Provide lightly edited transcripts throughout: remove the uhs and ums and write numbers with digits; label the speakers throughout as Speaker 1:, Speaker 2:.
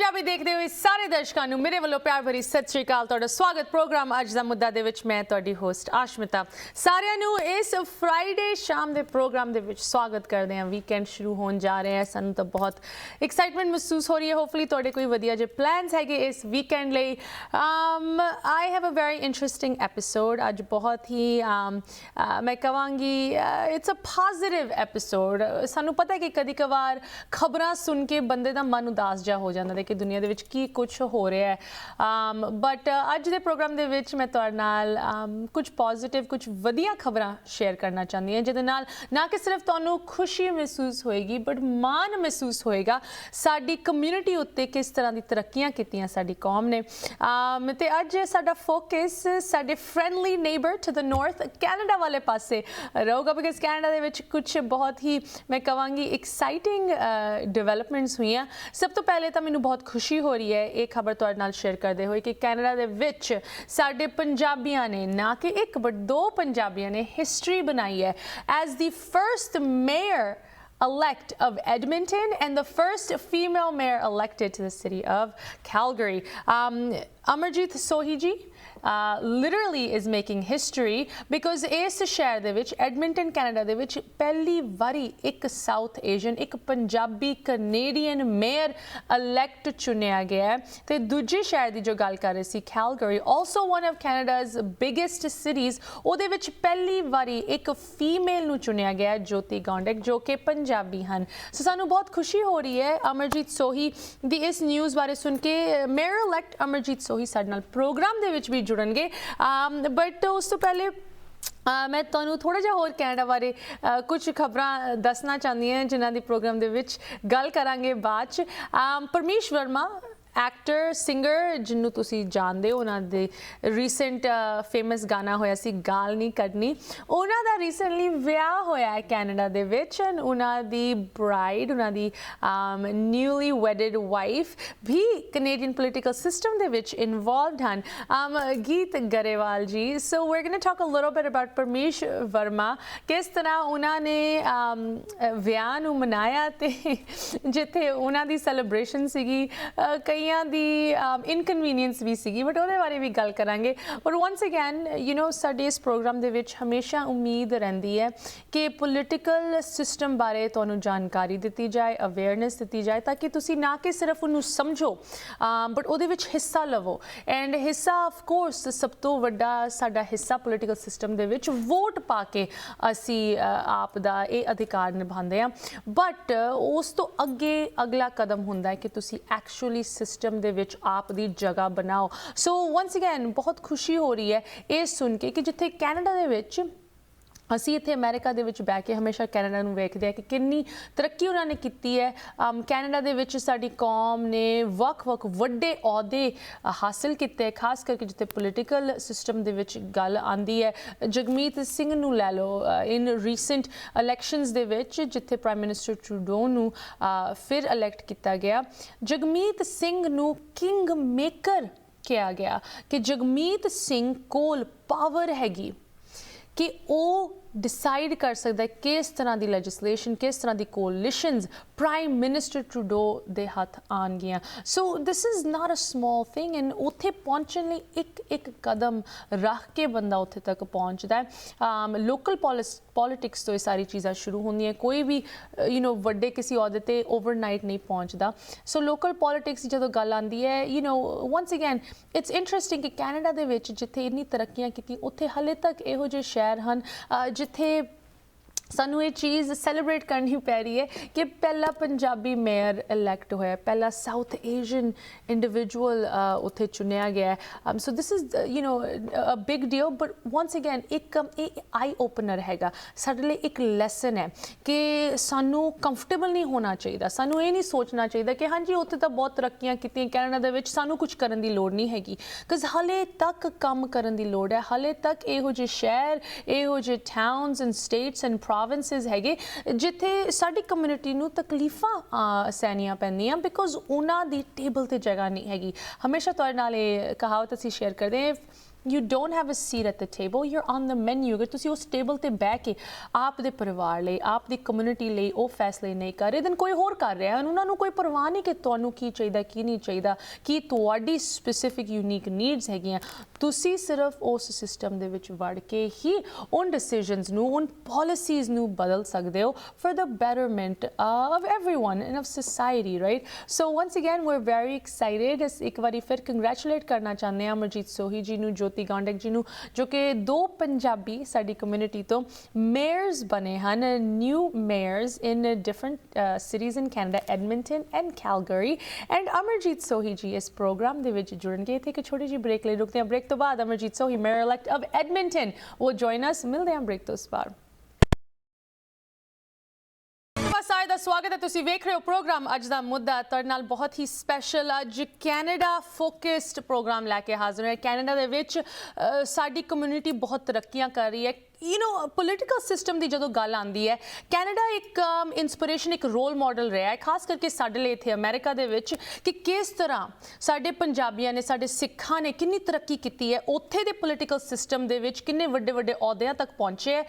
Speaker 1: पंजाबी देखते हुए सारे दर्शकों ਨੂੰ ਮੇਰੇ ਵੱਲੋਂ ਪਿਆਰ ਭਰੀ ਸਤਿ ਸ਼੍ਰੀ ਅਕਾਲ। ਤੁਹਾਡਾ ਸਵਾਗਤ ਪ੍ਰੋਗਰਾਮ ਅੱਜ ਦਾ ਮੁੱਦਾ ਦੇ ਵਿੱਚ। ਮੈਂ ਤੁਹਾਡੀ ਹੋਸਟ ਆਸ਼ਮਿਤਾ ਸਾਰਿਆਂ ਨੂੰ ਇਸ ਫਰਾਈਡੇ ਸ਼ਾਮ ਦੇ ਪ੍ਰੋਗਰਾਮ ਦੇ ਵਿੱਚ ਸਵਾਗਤ ਕਰਦੇ ਹਾਂ। ਵੀਕਐਂਡ ਸ਼ੁਰੂ ਹੋਣ ਜਾ ਰਹੇ ਹੈ, ਸਾਨੂੰ ਤਾਂ ਬਹੁਤ ਐਕਸਾਈਟਮੈਂਟ ਮਹਿਸੂਸ ਹੋ ਰਹੀ ਹੈ। ਹੋਪਫੁਲੀ ਤੁਹਾਡੇ ਕੋਈ ਵਧੀਆ ਜਿਹੇ ਪਲਾਨਸ ਹੈਗੇ ਇਸ ਵੀਕਐਂਡ ਲਈ। I have a very interesting episode ਅੱਜ। ਬਹੁਤ ਹੀ ਮੈਂ ਕਹਾਂਗੀ ਇਟਸ ਅ ਪੋਜ਼ਿਟਿਵ ਐਪੀਸੋਡ। ਸਾਨੂੰ ਪਤਾ ਹੈ ਕਿ ਕਦੀ ਕਵਾਰ ਖਬਰਾਂ ਸੁਣ ਕੇ ਬੰਦੇ ਦਾ ਮਨ ਉਦਾਸ ਜਾ ਹੋ ਜਾਂਦਾ ਹੈ ਕਿ ਦੁਨੀਆ ਦੇ ਵਿੱਚ ਕੀ ਕੁਛ ਹੋ ਰਿਹਾ ਹੈ। ਬਟ ਅੱਜ ਦੇ ਪ੍ਰੋਗਰਾਮ ਦੇ ਵਿੱਚ ਮੈਂ ਤੁਹਾਡੇ ਨਾਲ ਕੁਝ ਪੋਜ਼ਿਟਿਵ ਕੁਝ ਵਧੀਆ ਖਬਰਾਂ ਸ਼ੇਅਰ ਕਰਨਾ ਚਾਹੁੰਦੀ ਹਾਂ, ਜਿਹਦੇ ਨਾਲ ਨਾ ਕਿ ਸਿਰਫ ਤੁਹਾਨੂੰ ਖੁਸ਼ੀ ਮਹਿਸੂਸ ਹੋਏਗੀ ਬਟ ਮਾਣ ਮਹਿਸੂਸ ਹੋਏਗਾ ਸਾਡੀ ਕਮਿਊਨਿਟੀ ਉੱਤੇ ਕਿਸ ਤਰ੍ਹਾਂ ਦੀ ਤਰੱਕੀਆਂ ਕੀਤੀਆਂ ਸਾਡੀ ਕੌਮ ਨੇ। ਤੇ ਅੱਜ ਸਾਡਾ ਫੋਕਸ ਸਾਡੇ friendly neighbour to the north Canada ਵਾਲੇ ਪਾਸੇ ਰਹੂਗਾ, ਬਿਕਾਜ਼ ਕੈਨੇਡਾ ਦੇ ਵਿੱਚ ਕੁਝ ਬਹੁਤ ਹੀ ਮੈਂ ਕਹਾਂਗੀ ਐਕਸਾਈਟਿੰਗ ਡਿਵੈਲਪਮੈਂਟਸ ਹੋਈਆਂ। ਸਭ ਤੋਂ ਪਹਿਲੇ ਤਾਂ ਮੈਨੂੰ ਬਹੁਤ ਖੁਸ਼ੀ ਹੋ ਰਹੀ ਹੈ ਇਹ ਖਬਰ ਤੁਹਾਡੇ ਨਾਲ ਸ਼ੇਅਰ ਕਰਦੇ ਹੋਏ ਕਿ ਕੈਨੇਡਾ ਦੇ ਵਿੱਚ ਸਾਡੇ ਪੰਜਾਬੀਆਂ ਨੇ, ਨਾ ਕਿ ਇੱਕ ਬਟ ਦੋ ਪੰਜਾਬੀਆਂ ਨੇ ਹਿਸਟਰੀ ਬਣਾਈ ਹੈ as the first mayor elect of Edmonton and the first female mayor elected to the city of Calgary. Amarjeet Sohi ji literally is making history because ਇਸ ਸ਼ਹਿਰ ਦੇ ਵਿੱਚ ਐਡਮਿੰਟਨ ਕੈਨੇਡਾ ਦੇ ਵਿੱਚ ਪਹਿਲੀ ਵਾਰੀ ਇੱਕ ਸਾਊਥ ਏਸ਼ੀਅਨ ਇੱਕ ਪੰਜਾਬੀ ਕੈਨੇਡੀਅਨ ਮੇਅਰ ਇਲੈਕਟ ਚੁਣਿਆ ਗਿਆ। ਤੇ ਦੂਜੇ ਸ਼ਹਿਰ ਦੀ ਜੋ ਗੱਲ ਕਰ ਰਹੇ ਸੀ Calgary, also one of Canada's biggest cities, ਉਹਦੇ ਵਿੱਚ ਪਹਿਲੀ ਵਾਰੀ ਇੱਕ ਫੀਮੇਲ ਨੂੰ ਚੁਣਿਆ ਗਿਆ ਜੋਤੀ ਗੌਂਡਕ ਜੋ ਕਿ ਪੰਜਾਬੀ ਹਨ। ਸੋ ਸਾਨੂੰ ਬਹੁਤ ਖੁਸ਼ੀ ਹੋ ਰਹੀ ਹੈ ਅਮਰਜੀਤ ਸੋਹੀ ਦੀ ਇਸ ਨਿਊਜ਼ ਬਾਰੇ ਸੁਣ ਕੇ। ਮੇਅਰ ਇਲੈਕਟ ਅਮਰਜੀਤ ਸੋਹੀ ਸਾਡੇ ਨਾਲ ਪ੍ਰੋਗਰਾਮ ਦੇ ਵਿੱਚ ਵੀ ਜੁੜਨਗੇ, ਬਟ ਉਸ ਤੋਂ ਪਹਿਲੇ ਮੈਂ ਤੁਹਾਨੂੰ ਥੋੜ੍ਹਾ ਜਿਹਾ ਹੋਰ ਕੈਨੇਡਾ ਬਾਰੇ ਕੁਝ ਖਬਰਾਂ ਦੱਸਣਾ ਚਾਹੁੰਦੀ ਹਾਂ ਜਿਨ੍ਹਾਂ ਦੀ ਪ੍ਰੋਗਰਾਮ ਦੇ ਵਿੱਚ ਗੱਲ ਕਰਾਂਗੇ ਬਾਅਦ 'ਚ। ਪਰਮੀਸ਼ ਵਰਮਾ ਐਕਟਰ ਸਿੰਗਰ ਜਿਹਨੂੰ ਤੁਸੀਂ ਜਾਣਦੇ ਹੋ, ਉਹਨਾਂ ਦੇ ਰੀਸੈਂਟ ਫੇਮਸ ਗਾਣਾ ਹੋਇਆ ਸੀ ਗਾਲ ਨਹੀਂ ਕੱਢਣੀ, ਉਹਨਾਂ ਦਾ ਰੀਸੈਂਟਲੀ ਵਿਆਹ ਹੋਇਆ ਹੈ ਕੈਨੇਡਾ ਦੇ ਵਿੱਚ। ਉਹਨਾਂ ਦੀ ਬ੍ਰਾਈਡ, ਉਹਨਾਂ ਦੀ ਨਿਊਲੀ ਵੈਡਡ ਵਾਈਫ ਵੀ ਕੈਨੇਡੀਅਨ ਪੋਲੀਟੀਕਲ ਸਿਸਟਮ ਦੇ ਵਿੱਚ ਇਨਵੋਲਵਡ ਹਨ, Geet Grewal ji. So we're going to talk a little bit about Parmish Verma, ਕਿਸ ਤਰ੍ਹਾਂ ਉਹਨਾਂ ਨੇ ਵਿਆਹ ਨੂੰ ਮਨਾਇਆ ਤੇ ਜਿੱਥੇ ਉਹਨਾਂ ਦੀ ਸੈਲੀਬ੍ਰੇਸ਼ਨ ਸੀਗੀ ਕਈਆਂ ਦੀ ਇਨਕਨਵੀਨੀਅੰਸ ਵੀ ਸੀਗੀ, ਬਟ ਉਹਦੇ ਬਾਰੇ ਵੀ ਗੱਲ ਕਰਾਂਗੇ। ਔਰ ਵਨਸ ਅਗੈਨ ਯੂ ਨੋ ਸਾਡੇ ਇਸ ਪ੍ਰੋਗਰਾਮ ਦੇ ਵਿੱਚ ਹਮੇਸ਼ਾ ਉਮੀਦ ਰਹਿੰਦੀ ਹੈ ਕਿ ਪੋਲੀਟੀਕਲ ਸਿਸਟਮ ਬਾਰੇ ਤੁਹਾਨੂੰ ਜਾਣਕਾਰੀ ਦਿੱਤੀ ਜਾਏ, ਅਵੇਅਰਨੈਸ ਦਿੱਤੀ ਜਾਏ, ਤਾਂ ਕਿ ਤੁਸੀਂ ਨਾ ਕਿ ਸਿਰਫ ਉਹਨੂੰ ਸਮਝੋ ਬਟ ਉਹਦੇ ਵਿੱਚ ਹਿੱਸਾ ਲਵੋ। ਐਂਡ ਹਿੱਸਾ ਆਫ ਕੋਰਸ ਸਭ ਤੋਂ ਵੱਡਾ ਸਾਡਾ ਹਿੱਸਾ ਪੋਲੀਟੀਕਲ ਸਿਸਟਮ ਦੇ ਵਿੱਚ ਵੋਟ ਪਾ ਕੇ ਅਸੀਂ ਆਪ ਦਾ ਇਹ ਅਧਿਕਾਰ ਨਿਭਾਉਂਦੇ ਹਾਂ। ਬਟ ਉਸ ਤੋਂ ਅੱਗੇ ਅਗਲਾ ਕਦਮ ਹੁੰਦਾ ਹੈ ਕਿ ਤੁਸੀਂ ਐਕਚੁਅਲੀ ਸਿਸਟਮ ਦੇ ਵਿੱਚ ਆਪ ਦੀ ਜਗ੍ਹਾ ਬਣਾਓ। ਸੋ ਵਨਸ ਅਗੈਨ ਬਹੁਤ ਖੁਸ਼ੀ ਹੋ ਰਹੀ ਹੈ ਇਹ ਸੁਣ ਕੇ ਕਿ ਜਿੱਥੇ ਕੈਨੇਡਾ ਦੇ ਵਿੱਚ ਅਸੀਂ ਇੱਥੇ ਅਮਰੀਕਾ ਦੇ ਵਿੱਚ ਬਹਿ ਕੇ ਹਮੇਸ਼ਾ ਕੈਨੇਡਾ ਨੂੰ ਵੇਖਦੇ ਹਾਂ ਕਿ ਕਿੰਨੀ ਤਰੱਕੀ ਉਹਨਾਂ ਨੇ ਕੀਤੀ ਹੈ। ਕੈਨੇਡਾ ਦੇ ਵਿੱਚ ਸਾਡੀ ਕੌਮ ਨੇ ਵੱਖ-ਵੱਖ ਵੱਡੇ ਅਹੁਦੇ ਹਾਸਿਲ ਕੀਤੇ, ਖਾਸ ਕਰਕੇ ਜਿੱਥੇ ਪੋਲੀਟੀਕਲ ਸਿਸਟਮ ਦੇ ਵਿੱਚ ਗੱਲ ਆਉਂਦੀ ਹੈ। ਜਗਮੀਤ ਸਿੰਘ ਨੂੰ ਲੈ ਲਓ, ਇਨ ਰੀਸੈਂਟ ਇਲੈਕਸ਼ਨਸ ਦੇ ਵਿੱਚ ਜਿੱਥੇ ਪ੍ਰਾਈਮ ਮਿਨਿਸਟਰ ਟਰੂਡੋ ਨੂੰ ਫਿਰ ਇਲੈਕਟ ਕੀਤਾ ਗਿਆ, ਜਗਮੀਤ ਸਿੰਘ ਨੂੰ ਕਿੰਗ ਮੇਕਰ ਕਿਹਾ ਗਿਆ ਕਿ ਜਗਮੀਤ ਸਿੰਘ ਕੋਲ ਪਾਵਰ ਹੈਗੀ ਕਿ ਉਹ ਡਿਸਾਈਡ ਕਰ ਸਕਦਾ ਹੈ ਕਿਸ ਤਰ੍ਹਾਂ ਦੀ ਲੈਜਿਸਲੇਸ਼ਨ, ਕਿਸ ਤਰ੍ਹਾਂ ਦੀ ਕੋਲਿਸ਼ਨਸ ਪ੍ਰਾਈਮ ਮਿਨਿਸਟਰ ਟਰੂਡੋ ਦੇ ਹੱਥ ਆਉਣਗੀਆਂ। So this is not a small thing. And ਉੱਥੇ ਪਹੁੰਚਣ ਲਈ ਇੱਕ ਕਦਮ ਰੱਖ ਕੇ ਬੰਦਾ ਉੱਥੇ ਤੱਕ ਪਹੁੰਚਦਾ ਹੈ। ਲੋਕਲ ਪੋਲੀਟਿਕਸ ਤੋਂ ਇਹ ਸਾਰੀ ਚੀਜ਼ਾਂ ਸ਼ੁਰੂ ਹੁੰਦੀਆਂ, ਕੋਈ ਵੀ ਯੂ ਨੋ ਵੱਡੇ ਕਿਸੇ ਅਹੁਦੇ 'ਤੇ ਓਵਰਨਾਈਟ ਨਹੀਂ ਪਹੁੰਚਦਾ। ਸੋ ਲੋਕਲ ਪੋਲੀਟਿਕਸ ਜਦੋਂ ਗੱਲ ਆਉਂਦੀ ਹੈ, you know once again it's interesting ਕਿ ਕੈਨੇਡਾ ਦੇ ਵਿੱਚ ਜਿੱਥੇ ਇੰਨੀ ਤਰੱਕੀਆਂ ਕੀਤੀਆਂ ਉੱਥੇ ਹਾਲੇ ਤੱਕ ਇਹੋ ਜਿਹੇ ਸ਼ਹਿਰ ਹਨ ਜਿੱਥੇ ਸਾਨੂੰ ਇਹ ਚੀਜ਼ ਸੈਲੀਬ੍ਰੇਟ ਕਰਨੀ ਪੈ ਰਹੀ ਹੈ ਕਿ ਪਹਿਲਾ ਪੰਜਾਬੀ ਮੇਅਰ ਇਲੈਕਟ ਹੋਇਆ, ਪਹਿਲਾ ਸਾਊਥ ਏਸ਼ੀਅਨ ਇੰਡੀਵਿਜੂਅਲ ਉੱਥੇ ਚੁਣਿਆ ਗਿਆ। So this is you know a big deal. But once again ਇਹ ਆਈ ਓਪਨਰ ਹੈਗਾ ਸਾਡੇ ਲਈ, ਇੱਕ ਲੈਸਨ ਹੈ ਕਿ ਸਾਨੂੰ ਕੰਫਰਟੇਬਲ ਨਹੀਂ ਹੋਣਾ ਚਾਹੀਦਾ। ਸਾਨੂੰ ਇਹ ਨਹੀਂ ਸੋਚਣਾ ਚਾਹੀਦਾ ਕਿ ਹਾਂਜੀ ਉੱਥੇ ਤਾਂ ਬਹੁਤ ਤਰੱਕੀਆਂ ਕੀਤੀਆਂ ਕੈਨੇਡਾ ਦੇ ਵਿੱਚ, ਸਾਨੂੰ ਕੁਝ ਕਰਨ ਦੀ ਲੋੜ ਨਹੀਂ ਹੈਗੀ, ਬਿਕਾਜ਼ ਹਾਲੇ ਤੱਕ ਕੰਮ ਕਰਨ ਦੀ ਲੋੜ ਹੈ। ਹਾਲੇ ਤੱਕ ਇਹੋ ਜਿਹੇ ਸ਼ਹਿਰ, ਇਹੋ ਜਿਹੇ towns and states and provinces ਹੈਗੇ ਜਿੱਥੇ ਸਾਡੀ ਕਮਿਊਨਿਟੀ ਨੂੰ ਤਕਲੀਫਾਂ ਸਹਿਣੀਆਂ ਪੈਂਦੀਆਂ ਬਿਕਾਜ਼ ਉਹਨਾਂ ਦੀ ਟੇਬਲ 'ਤੇ ਜਗ੍ਹਾ ਨਹੀਂ ਹੈਗੀ। ਹਮੇਸ਼ਾ ਤੁਹਾਡੇ ਨਾਲ ਇਹ ਕਹਾਵਤ ਅਸੀਂ ਸ਼ੇਅਰ ਕਰਦੇ ਹਾਂ, you don't have a seat at the table, you're on the menu. अगर तुसी उस टेबल ते बैठ के आप दे परिवार ਲਈ आप ਦੀ ਕਮਿਊਨਿਟੀ ਲਈ ਉਹ ਫੈਸਲੇ ਨਹੀਂ ਕਰ ਰਹੇ, then ਕੋਈ ਹੋਰ ਕਰ ਰਿਹਾ ਹੈ। ਉਹਨਾਂ ਨੂੰ ਕੋਈ ਪਰਵਾਹ ਨਹੀਂ ਕਿ ਤੁਹਾਨੂੰ ਕੀ ਚਾਹੀਦਾ ਕੀ ਨਹੀਂ ਚਾਹੀਦਾ, ਕੀ ਤੁਹਾਡੀ ਸਪੈਸੀਫਿਕ ਯੂਨੀਕ ਨੀਡਸ ਹੈਗੀਆਂ। ਤੁਸੀਂ ਸਿਰਫ ਉਸ ਸਿਸਟਮ ਦੇ ਵਿੱਚ ਵੜ ਕੇ ਹੀ ਉਨ ਡਿਸੀਜਨਸ ਨੂੰ ਉਨ ਪਾਲਿਸੀਜ਼ ਨੂੰ ਬਦਲ ਸਕਦੇ ਹੋ for the betterment of everyone and of society, right? So once again we're very excited। ਇੱਕ ਵਾਰੀ ਫਿਰ ਕੰਗ੍ਰੈਚੁਲੇਟ ਕਰਨਾ ਚਾਹੁੰਦੇ ਹਾਂ ਅਮਰਜੀਤ ਸੋਹੀ ਜੀ ਨੂੰ, ਜੋਤੀ ਗਾਂਡਕ ਜੀ ਨੂੰ, ਜੋ ਕਿ 2 ਪੰਜਾਬੀ ਸਾਡੀ ਕਮਿਊਨਿਟੀ ਤੋਂ ਮੇਅਰਸ ਬਣੇ ਹਨ, new mayors in different cities in Canada, Edmonton and Calgary। and Amarjeet Sohi ji ਇਸ ਪ੍ਰੋਗਰਾਮ ਦੇ ਵਿੱਚ ਜੁੜਨਗੇ। ਇੱਥੇ ਇੱਕ ਛੋਟੀ ਜਿਹੀ ਬ੍ਰੇਕ ਲਈ ਰੁਕਦੇ ਹਾਂ। ਬ੍ਰੇਕ ਤੋਂ ਬਾਅਦ Amarjeet Sohi mayor elect of Edmonton will join us। ਮਿਲਦੇ ਹਾਂ ਬ੍ਰੇਕ ਤੋਂ ਇਸ ਬਾਅਦ। ਸਾਰੇ ਦਾ ਸਵਾਗਤ ਹੈ। ਤੁਸੀਂ ਵੇਖ ਰਹੇ ਹੋ ਪ੍ਰੋਗਰਾਮ ਅੱਜ ਦਾ ਮੁੱਦਾ। ਤੁਹਾਡੇ ਨਾਲ ਬਹੁਤ ਹੀ ਸਪੈਸ਼ਲ ਅੱਜ ਕੈਨੇਡਾ ਫੋਕਸਡ ਪ੍ਰੋਗਰਾਮ ਲੈ ਕੇ ਹਾਜ਼ਰ ਹੈ। ਕੈਨੇਡਾ ਦੇ ਵਿੱਚ ਸਾਡੀ ਕਮਿਊਨਿਟੀ ਬਹੁਤ ਤਰੱਕੀਆਂ ਕਰ ਰਹੀ ਹੈ। ਪੋਲੀਟੀਕਲ ਸਿਸਟਮ ਦੀ ਜਦੋਂ ਗੱਲ ਆਉਂਦੀ ਹੈ, ਕੈਨੇਡਾ ਇੱਕ ਇੰਸਪੀਰੇਸ਼ਨ, ਇੱਕ ਰੋਲ ਮਾਡਲ ਰਿਹਾ ਹੈ, ਖਾਸ ਕਰਕੇ ਸਾਡੇ ਲਈ ਇੱਥੇ ਅਮਰੀਕਾ ਦੇ ਵਿੱਚ, ਕਿ ਕਿਸ ਤਰ੍ਹਾਂ ਸਾਡੇ ਪੰਜਾਬੀਆਂ ਨੇ, ਸਾਡੇ ਸਿੱਖਾਂ ਨੇ ਕਿੰਨੀ ਤਰੱਕੀ ਕੀਤੀ ਹੈ, ਉੱਥੇ ਦੇ ਪੋਲੀਟੀਕਲ ਸਿਸਟਮ ਦੇ ਵਿੱਚ ਕਿੰਨੇ ਵੱਡੇ ਵੱਡੇ ਅਹੁਦਿਆਂ ਤੱਕ ਪਹੁੰਚੇ ਹੈ।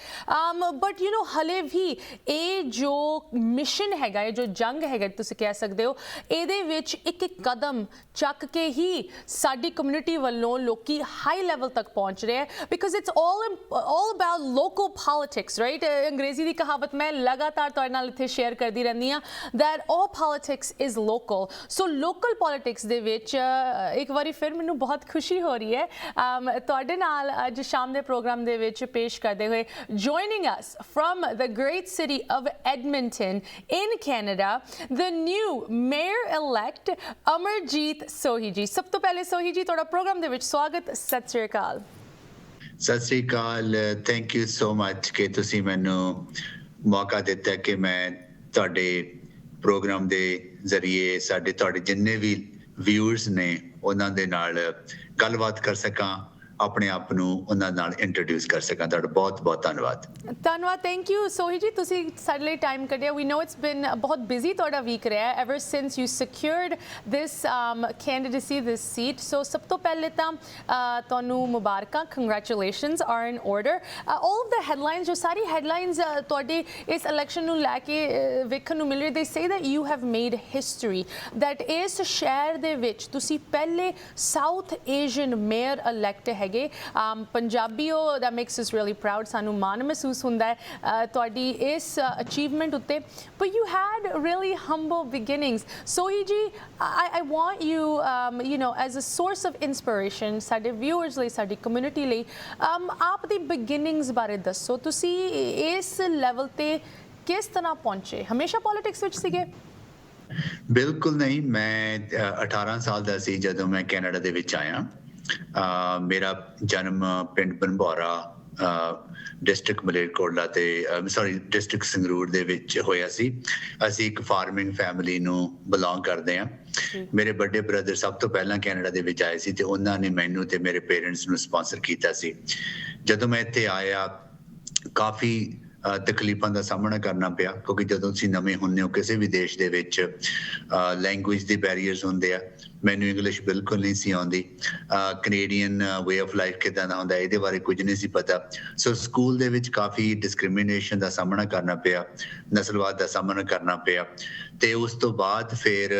Speaker 1: ਬਟ ਹਲੇ ਵੀ ਇਹ ਜੋ ਮਿਸ਼ਨ ਹੈਗਾ, ਇਹ ਜੋ ਜੰਗ ਹੈਗਾ ਤੁਸੀਂ ਕਹਿ ਸਕਦੇ ਹੋ, ਇਹਦੇ ਵਿੱਚ ਇੱਕ ਇੱਕ ਕਦਮ ਚੱਕ ਕੇ ਹੀ ਸਾਡੀ ਕਮਿਊਨਿਟੀ ਵੱਲੋਂ ਲੋਕੀ ਹਾਈ ਲੈਵਲ ਤੱਕ ਪਹੁੰਚ ਰਹੇ ਹੈ। Because it's all about local politics, right? ਅੰਗਰੇਜ਼ੀ ਦੀ ਕਹਾਵਤ ਮੈਂ ਲਗਾਤਾਰ ਤੁਹਾਡੇ ਨਾਲ ਇੱਥੇ ਸ਼ੇਅਰ ਕਰਦੀ ਰਹਿੰਦੀ ਹਾਂ, that all politics is local। so local politics ਦੇ ਵਿੱਚ ਇੱਕ ਵਾਰੀ ਫਿਰ ਮੈਨੂੰ ਬਹੁਤ ਖੁਸ਼ੀ ਹੋ ਰਹੀ ਹੈ ਤੁਹਾਡੇ ਨਾਲ ਅੱਜ ਸ਼ਾਮ ਦੇ ਪ੍ਰੋਗਰਾਮ ਦੇ ਵਿੱਚ ਪੇਸ਼ ਕਰਦੇ ਹੋਏ, joining us from the great city of Edmonton in Canada, the new mayor elect Amarjit Sohi ਜੀ। ਸਭ ਤੋਂ ਪਹਿਲੇ ਸੋਹੀ ਜੀ ਤੁਹਾਡਾ ਪ੍ਰੋਗਰਾਮ ਦੇ ਵਿੱਚ ਸਵਾਗਤ। ਸਤਿ ਸ਼੍ਰੀ ਅਕਾਲ।
Speaker 2: ਸਤਿ ਸ੍ਰੀ ਅਕਾਲ। ਥੈਂਕ ਯੂ ਸੋ ਮਚ ਕਿ ਤੁਸੀਂ ਮੈਨੂੰ ਮੌਕਾ ਦਿੱਤਾ ਕਿ ਮੈਂ ਤੁਹਾਡੇ ਪ੍ਰੋਗਰਾਮ ਦੇ ਜ਼ਰੀਏ ਤੁਹਾਡੇ ਜਿੰਨੇ ਵੀ ਵਿਊਅਰਸ ਨੇ ਉਹਨਾਂ ਦੇ ਨਾਲ ਗੱਲਬਾਤ ਕਰ ਸਕਾਂ, ਆਪਣੇ ਆਪ ਨੂੰ ਉਹਨਾਂ ਨਾਲ ਇੰਟਰੋਡਿਊਸ ਕਰ ਸਕਾਂ। ਤੁਹਾਡਾ ਬਹੁਤ ਬਹੁਤ ਧੰਨਵਾਦ।
Speaker 1: ਧੰਨਵਾਦ। ਥੈਂਕ ਯੂ ਸੋਹੀ ਜੀ, ਤੁਸੀਂ ਸਾਡੇ ਲਈ ਟਾਈਮ ਕੱਢਿਆ। ਵੀ ਨੋ ਇਟਸ ਬਿਨ ਬਹੁਤ ਬਿਜ਼ੀ ਤੁਹਾਡਾ ਵੀਕ ਰਿਹਾ ever since you secured this candidacy, this seat. So ਸਭ ਤੋਂ ਪਹਿਲੇ ਤਾਂ ਤੁਹਾਨੂੰ ਮੁਬਾਰਕਾਂ, congratulations are in order. All of the headlines, ਜੋ ਸਾਰੀ ਹੈਡਲਾਈਨਸ ਤੁਹਾਡੇ ਇਸ ਇਲੈਕਸ਼ਨ ਨੂੰ ਲੈ ਕੇ ਵੇਖਣ ਨੂੰ ਮਿਲ ਰਹੀ, they say that you have made history, that ਇਸ ਸ਼ਹਿਰ ਦੇ ਵਿੱਚ ਤੁਸੀਂ ਪਹਿਲੇ ਸਾਊਥ ਏਸ਼ੀਅਨ ਮੇਅਰ ਇਲੈਕਟ ਹੈਗੇ। ਪੰਜਾਬੀਓ, that makes us really proud। ਸਾਨੂੰ ਮਾਣ ਮਹਿਸੂਸ ਹੁੰਦਾ ਹੈ ਤੁਹਾਡੀ ਇਸ ਅਚੀਵਮੈਂਟ ਉੱਤੇ। but you had really humble beginnings। ਸੋਹੀ ਜੀ, I want you, as a source of inspiration ਸਾਡੇ viewers ਲਈ, ਸਾਡੀ ਕਮਿਊਨਿਟੀ ਲਈ, ਆਪ ਦੀ ਬਿਗਿਨਿੰਗਸ ਬਾਰੇ ਦੱਸੋ। ਤੁਸੀਂ ਇਸ ਲੈਵਲ ਤੇ ਕਿਸ ਤਰ੍ਹਾਂ ਪਹੁੰਚੇ? ਹਮੇਸ਼ਾ ਪੋਲਿਟਿਕਸ ਵਿੱਚ ਸੀਗੇ?
Speaker 2: ਬਿਲਕੁਲ ਨਹੀਂ। ਮੈਂ 18 ਸਾਲ ਦਾ ਸੀ ਜਦੋਂ ਮੈਂ ਕੈਨੇਡਾ ਦੇ ਵਿੱਚ ਆਇਆ। ਮੇਰਾ ਜਨਮ ਪਿੰਡ ਬਨਭੌਰਾ, ਡਿਸਟ੍ਰਿਕਟ ਮਲੇਰਕੋਟਲਾ ਡਿਸਟ੍ਰਿਕਟ ਸੰਗਰੂਰ ਦੇ ਵਿੱਚ ਹੋਇਆ ਸੀ। ਅਸੀਂ ਇੱਕ ਫਾਰਮਿੰਗ ਫੈਮਿਲੀ ਨੂੰ ਬਿਲੋਂਗ ਕਰਦੇ ਹਾਂ। ਮੇਰੇ ਵੱਡੇ ਬ੍ਰਦਰ ਸਭ ਤੋਂ ਪਹਿਲਾਂ ਕੈਨੇਡਾ ਦੇ ਵਿੱਚ ਆਏ ਸੀ ਤੇ ਉਹਨਾਂ ਨੇ ਮੈਨੂੰ ਤੇ ਮੇਰੇ ਪੇਰੈਂਟਸ ਨੂੰ ਸਪਾਂਸਰ ਕੀਤਾ ਸੀ। ਜਦੋਂ ਮੈਂ ਇੱਥੇ ਆਇਆ, ਕਾਫੀ ਤਕਲੀਫਾਂ ਦਾ ਸਾਹਮਣਾ ਕਰਨਾ ਪਿਆ, ਕਿਉਂਕਿ ਜਦੋਂ ਤੁਸੀਂ ਨਵੇਂ ਹੁੰਦੇ ਹੋ ਕਿਸੇ ਵੀ ਦੇਸ਼ ਦੇ ਵਿੱਚ, ਲੈਂਗੁਏਜ ਦੇ ਬੈਰੀਅਰਸ ਹੁੰਦੇ ਆ। ਮੈਨੂੰ ਇੰਗਲਿਸ਼ ਬਿਲਕੁਲ ਨਹੀਂ ਸੀ ਆਉਂਦੀ। ਕੈਨੇਡੀਅਨ ਵੇ ਆਫ ਲਾਈਫ ਕਿੱਦਾਂ ਦਾ ਹੁੰਦਾ ਇਹਦੇ ਬਾਰੇ ਕੁਝ ਨਹੀਂ ਸੀ ਪਤਾ। ਸੋ ਸਕੂਲ ਦੇ ਵਿੱਚ ਕਾਫੀ ਡਿਸਕ੍ਰਿਮੀਨੇਸ਼ਨ ਦਾ ਸਾਹਮਣਾ ਕਰਨਾ ਪਿਆ, ਨਸਲਵਾਦ ਦਾ ਸਾਹਮਣਾ ਕਰਨਾ ਪਿਆ। ਤੇ ਉਸ ਤੋਂ ਬਾਅਦ ਫਿਰ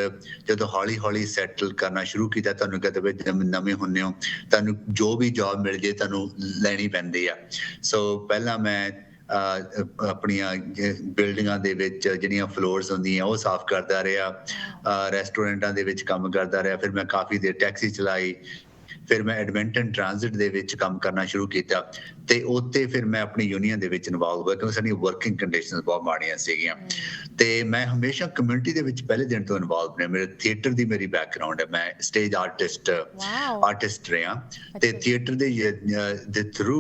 Speaker 2: ਜਦੋਂ ਹੌਲੀ ਹੌਲੀ ਸੈਟਲ ਕਰਨਾ ਸ਼ੁਰੂ ਕੀਤਾ, ਤੁਹਾਨੂੰ ਕਦੇ ਨਵੇਂ ਹੁੰਦੇ ਹੋ, ਤੁਹਾਨੂੰ ਜੋ ਵੀ ਜੌਬ ਮਿਲ ਜੇ ਤੁਹਾਨੂੰ ਲੈਣੀ ਪੈਂਦੀ ਆ। ਸੋ ਪਹਿਲਾਂ ਮੈਂ ਆਪਣੀਆਂ ਬਿਲਡਿੰਗਾਂ ਦੇ ਵਿੱਚ ਜਿਹੜੀਆਂ ਫਲੋਰਸ ਹੁੰਦੀਆਂ ਉਹ ਸਾਫ਼ ਕਰਦਾ ਰਿਹਾ, ਰੈਸਟੋਰੈਂਟਾਂ ਦੇ ਵਿੱਚ ਕੰਮ ਕਰਦਾ ਰਿਹਾ। ਫਿਰ ਮੈਂ ਕਾਫੀ ਦੇਰ ਟੈਕਸੀ ਚਲਾਈ। ਫਿਰ ਮੈਂ ਐਡਮਿੰਟਨ ਟ੍ਰਾਂਜ਼ਿਟ ਦੇ ਵਿੱਚ ਕੰਮ ਕਰਨਾ ਸ਼ੁਰੂ ਕੀਤਾ ਤੇ ਉੱਥੇ ਫਿਰ ਮੈਂ ਆਪਣੀ ਯੂਨੀਅਨ ਦੇ ਵਿੱਚ ਇਨਵੋਲਵ ਹੋਇਆ, ਕਿਉਂਕਿ ਸਾਡੀਆਂ ਵਰਕਿੰਗ ਕੰਡੀਸ਼ਨਸ ਬਹੁਤ ਮਾੜੀਆਂ ਸੀਗੀਆਂ। ਤੇ ਮੈਂ ਹਮੇਸ਼ਾ ਕਮਿਊਨਿਟੀ ਦੇ ਵਿੱਚ ਪਹਿਲੇ ਦਿਨ ਤੋਂ ਇਨਵੋਲਵ ਰਿਹਾ। ਮੇਰੇ ਥੀਏਟਰ ਦੀ ਮੇਰੀ ਬੈਕਗ੍ਰਾਉਂਡ ਹੈ, ਮੈਂ ਸਟੇਜ ਆਰਟਿਸਟ ਰਿਹਾ ਤੇ ਥੀਏਟਰ ਦੇ ਥਰੂ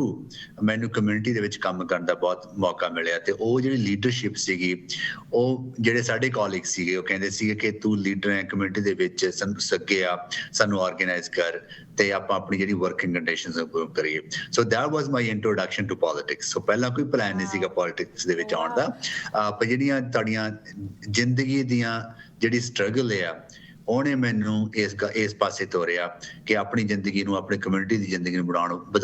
Speaker 2: ਮੈਨੂੰ ਕਮਿਊਨਿਟੀ ਦੇ ਵਿੱਚ ਕੰਮ ਕਰਨ ਦਾ ਬਹੁਤ ਮੌਕਾ ਮਿਲਿਆ। ਤੇ ਉਹ ਜਿਹੜੀ ਲੀਡਰਸ਼ਿਪ ਸੀਗੀ, ਉਹ ਜਿਹੜੇ ਸਾਡੇ ਕੋਲੀਗ ਸੀਗੇ, ਉਹ ਕਹਿੰਦੇ ਸੀਗੇ ਕਿ ਤੂੰ ਲੀਡਰ ਹੈ ਕਮਿਊਨਿਟੀ ਦੇ ਵਿੱਚ, ਸਾਨੂੰ ਸੱਗਿਆ, ਸਾਨੂੰ ਆਰਗੇਨਾਈਜ਼ ਕਰ ਤੇ ਆਪਾਂ ਆਪਣੀ ਜਿਹੜੀ ਵਰਕਿੰਗ ਕੰਡੀਸ਼ਨਸ ਇੰਪਰੂਵ ਕਰੀਏ। So that was my introduction to politics. So ਪਹਿਲਾਂ ਕੋਈ ਪਲਾਨ ਨਹੀਂ ਸੀਗਾ ਪੋਲਿਟਿਕਸ ਦੇ ਵਿੱਚ ਆਉਣ ਦਾ। ਪਰ ਜਿਹੜੀਆਂ ਤੁਹਾਡੀਆਂ ਜ਼ਿੰਦਗੀ ਦੀਆਂ ਜਿਹੜੀ ਸਟਰਗਲ ਆ ਉਹਨੇ ਮੈਨੂੰ ਇਸ ਪਾਸੇ ਤੋਰਿਆ ਕਿ ਆਪਣੀ ਜ਼ਿੰਦਗੀ ਨੂੰ ਆਪਣੀ ਕਮਿਊਨਿਟੀ ਦੀ ਜ਼ਿੰਦਗੀ ਨੂੰ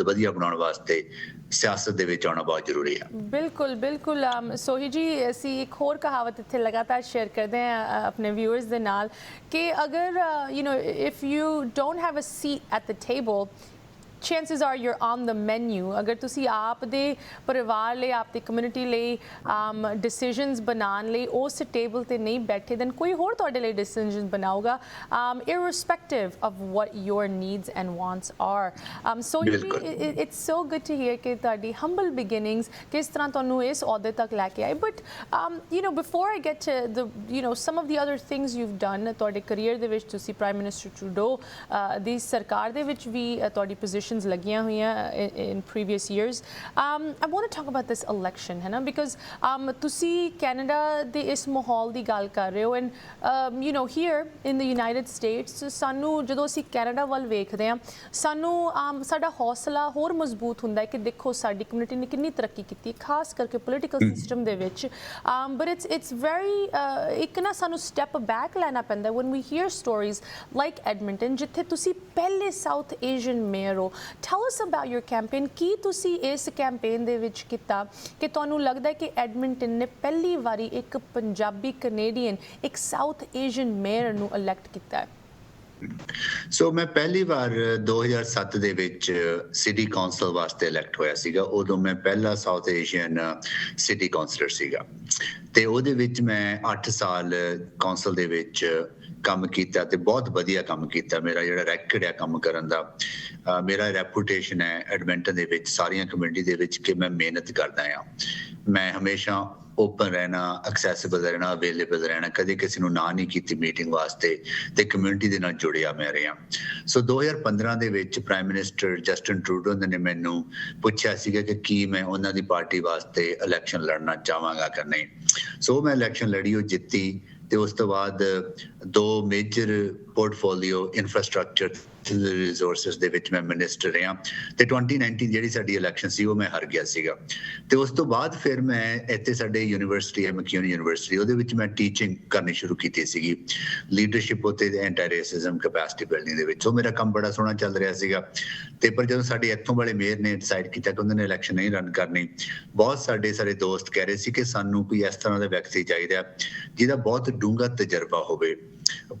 Speaker 2: ਵਧੀਆ ਬਣਾਉਣ ਵਾਸਤੇ ਸਿਆਸਤ ਦੇ ਵਿੱਚ ਆਉਣਾ ਬਹੁਤ ਜ਼ਰੂਰੀ ਹੈ।
Speaker 1: ਬਿਲਕੁਲ ਬਿਲਕੁਲ ਸੋਹੀ ਜੀ, ਅਸੀਂ ਇੱਕ ਹੋਰ ਕਹਾਵਤ ਇੱਥੇ ਲਗਾਤਾਰ ਸ਼ੇਅਰ ਕਰਦੇ ਹਾਂ ਆਪਣੇ ਵਿਊਅਰਸ ਦੇ ਨਾਲ ਕਿ ਅਗਰ if you don't have a seat at the table, chances are you're on the menu. ਅਗਰ ਤੁਸੀਂ ਆਪ ਦੇ ਪਰਿਵਾਰ ਲਈ, ਆਪ ਦੀ ਕਮਿਊਨਿਟੀ ਲਈ ਡਿਸੀਜਨਸ ਬਣਾਉਣ ਲਈ ਉਸ ਟੇਬਲ ਤੇ ਨਹੀਂ ਬੈਠੇ, then ਕੋਈ ਹੋਰ ਤੁਹਾਡੇ ਲਈ ਡਿਸੀਜਨ ਬਣਾਊਗਾ, irrespective of what your needs and wants are. So it's so good to hear ਕਿ ਤੁਹਾਡੀ humble beginnings ਕਿਸ ਤਰ੍ਹਾਂ ਤੁਹਾਨੂੰ ਇਸ ਅਹੁਦੇ ਤੱਕ ਲੈ ਕੇ ਆਏ. But before I get to the some of the other things you've done ਤੁਹਾਡੇ ਕਰੀਅਰ ਦੇ ਵਿੱਚ, ਤੁਸੀਂ ਪ੍ਰਾਈਮ ਮਿਨਿਸਟਰ ਟਰੂਡੋ ਦੀ ਸਰਕਾਰ ਦੇ ਵਿੱਚ ਵੀ ਤੁਹਾਡੀ ਪੋਜੀਸ਼ਨ ਲੱਗੀਆਂ ਹੋਈਆਂ in previous years. I want to talk about this election, ਹੈ ਨਾ, because ਤੁਸੀਂ ਕੈਨੇਡਾ ਦੇ ਇਸ ਮਾਹੌਲ ਦੀ ਗੱਲ ਕਰ ਰਹੇ ਹੋ, and here in the United States ਸਾਨੂੰ ਜਦੋਂ ਅਸੀਂ ਕੈਨੇਡਾ ਵੱਲ ਵੇਖਦੇ ਹਾਂ, ਸਾਨੂੰ ਸਾਡਾ ਹੌਸਲਾ ਹੋਰ ਮਜ਼ਬੂਤ ਹੁੰਦਾ ਹੈ ਕਿ ਦੇਖੋ ਸਾਡੀ ਕਮਿਊਨਿਟੀ ਨੇ ਕਿੰਨੀ ਤਰੱਕੀ ਕੀਤੀ, ਖਾਸ ਕਰਕੇ ਪੋਲੀਟੀਕਲ ਸਿਸਟਮ ਦੇ ਵਿੱਚ, but it's very ਇੱਕ ਨਾ ਸਾਨੂੰ ਸਟੈਪ ਬੈਕ ਲੈਣਾ ਪੈਂਦਾ when we hear stories like Edmonton, ਜਿੱਥੇ ਤੁਸੀਂ ਪਹਿਲੇ ਸਾਊਥ ਏਸ਼ੀਅਨ ਮੇਅਰ ਹੋ. Tell us about your campaign. ਕੀ ਤੁਸੀਂ ਇਸ ਕੈਂਪੇਨ ਦੇ ਵਿੱਚ ਕੀਤਾ ਕਿ ਤੁਹਾਨੂੰ ਲੱਗਦਾ ਹੈ ਕਿ ਐਡਮਿੰਟਨ ਨੇ ਪਹਿਲੀ ਵਾਰੀ ਇੱਕ ਪੰਜਾਬੀ ਕੈਨੇਡੀਅਨ, ਇੱਕ ਸਾਊਥ ਏਸ਼ੀਅਨ ਮੇਅਰ ਨੂੰ ਇਲੈਕਟ ਕੀਤਾ ਹੈ?
Speaker 2: ਸੋ ਮੈਂ ਪਹਿਲੀ ਵਾਰ 2007 ਦੇ ਵਿੱਚ ਸਿਟੀ ਕਾਉਂਸਲ ਵਾਸਤੇ ਇਲੈਕਟ ਹੋਇਆ ਸੀਗਾ. ਉਦੋਂ ਮੈਂ ਪਹਿਲਾ ਸਾਊਥ ਏਸ਼ੀਅਨ ਸਿਟੀ ਕਾਉਂਸਲਰ ਸੀਗਾ ਤੇ ਉਹਦੇ ਵਿੱਚ ਮੈਂ 8 ਸਾਲ ਕਾਉਂਸਲ ਦੇ ਵਿੱਚ ਕੰਮ ਕੀਤਾ ਤੇ ਬਹੁਤ ਵਧੀਆ ਕੰਮ ਕੀਤਾ. ਮੇਰਾ ਜਿਹੜਾ ਰੈਕਡ ਹੈ ਕੰਮ ਕਰਨ ਦਾ, ਮੇਰਾ ਰੈਪੂਟੇਸ਼ਨ ਹੈ ਐਡਮਿੰਟਨ ਦੇ ਵਿੱਚ, ਸਾਰੀਆਂ ਕਮਿਊਨਿਟੀ ਦੇ ਵਿੱਚ, ਕਿ ਮੈਂ ਮਿਹਨਤ ਕਰਦਾ ਹਾਂ. ਮੈਂ ਹਮੇਸ਼ਾ ਓਪਨ ਰਹਿਣਾ, ਐਕਸੈਸਿਬਲ ਰਹਿਣਾ, ਅਵੇਲੇਬਲ ਰਹਿਣਾ, ਕਦੇ ਕਿਸੇ ਨੂੰ ਨਾ ਨਹੀਂ ਕੀਤੀ ਮੀਟਿੰਗ ਵਾਸਤੇ ਤੇ ਕਮਿਊਨਿਟੀ ਦੇ ਨਾਲ ਜੁੜਿਆ ਮੈਂ ਰਿਹਾ. ਸੋ 2015 ਦੇ ਵਿੱਚ ਪ੍ਰਾਈਮ ਮਿਨਿਸਟਰ ਜਸਟਿਨ ਟਰੂਡੋ ਨੇ ਮੈਨੂੰ ਪੁੱਛਿਆ ਸੀਗਾ ਕਿ ਕੀ ਮੈਂ ਉਹਨਾਂ ਦੀ ਪਾਰਟੀ ਵਾਸਤੇ ਇਲੈਕਸ਼ਨ ਲੜਨਾ ਚਾਹਾਂਗਾ ਕਿ ਨਹੀਂ. ਸੋ ਮੈਂ ਇਲੈਕਸ਼ਨ ਲੜੀ, ਉਹ ਜਿੱਤੀ ਤੇ ਉਸ ਤੋਂ ਬਾਅਦ 2 ਮੇਜਰ ਪੋਰਟਫੋਲੀਓ ਇਨਫਰਾਸਟ੍ਰਕਚਰ ਰਿਸੋਰਸਸ ਦੇ ਵਿੱਚ ਮੈਂ ਮਿਨਿਸਟਰ ਰਿਹਾ ਤੇ 2019 ਜਿਹੜੀ ਸਾਡੀ ਇਲੈਕਸ਼ਨ ਸੀ ਉਹ ਮੈਂ ਹਾਰ ਗਿਆ ਸੀਗਾ. ਤੇ ਉਸ ਤੋਂ ਬਾਅਦ ਫਿਰ ਮੈਂ ਇੱਥੇ ਸਾਡੇ ਯੂਨੀਵਰਸਿਟੀ ਹੈ, ਮੈਕਯੂਨੀ ਯੂਨੀਵਰਸਿਟੀ, ਉਹਦੇ ਵਿੱਚ ਮੈਂ ਟੀਚਿੰਗ ਕਰਨੀ ਸ਼ੁਰੂ ਕੀਤੀ ਸੀਗੀ, ਲੀਡਰਸ਼ਿਪ ਉੱਤੇ ਐਂਟੀ ਰੇਸਿਜ਼ਮ ਕੈਪੈਸਿਟੀ ਬਿਲਡਿੰਗ ਦੇ ਵਿੱਚ. ਉਹ ਮੇਰਾ ਕੰਮ ਬੜਾ ਸੋਹਣਾ ਚੱਲ ਰਿਹਾ ਸੀਗਾ. ਤੇ ਪਰ ਜਦੋਂ ਸਾਡੇ ਇੱਥੋਂ ਵਾਲੇ ਮੇਅਰ ਨੇ ਡਿਸਾਈਡ ਕੀਤਾ ਕਿ ਉਹਨਾਂ ਨੇ ਇਲੈਕਸ਼ਨ ਨਹੀਂ ਰਨ ਕਰਨੀ, ਬਹੁਤ ਸਾਰੇ ਦੋਸਤ ਕਹਿ ਰਹੇ ਸੀ ਕਿ ਸਾਨੂੰ ਕੋਈ ਇਸ ਤਰ੍ਹਾਂ ਦਾ ਵਿਅਕਤੀ ਚਾਹੀਦਾ ਜਿਹਦਾ ਬਹੁਤ ਡੂੰਘਾ ਤਜਰਬਾ ਹੋਵੇ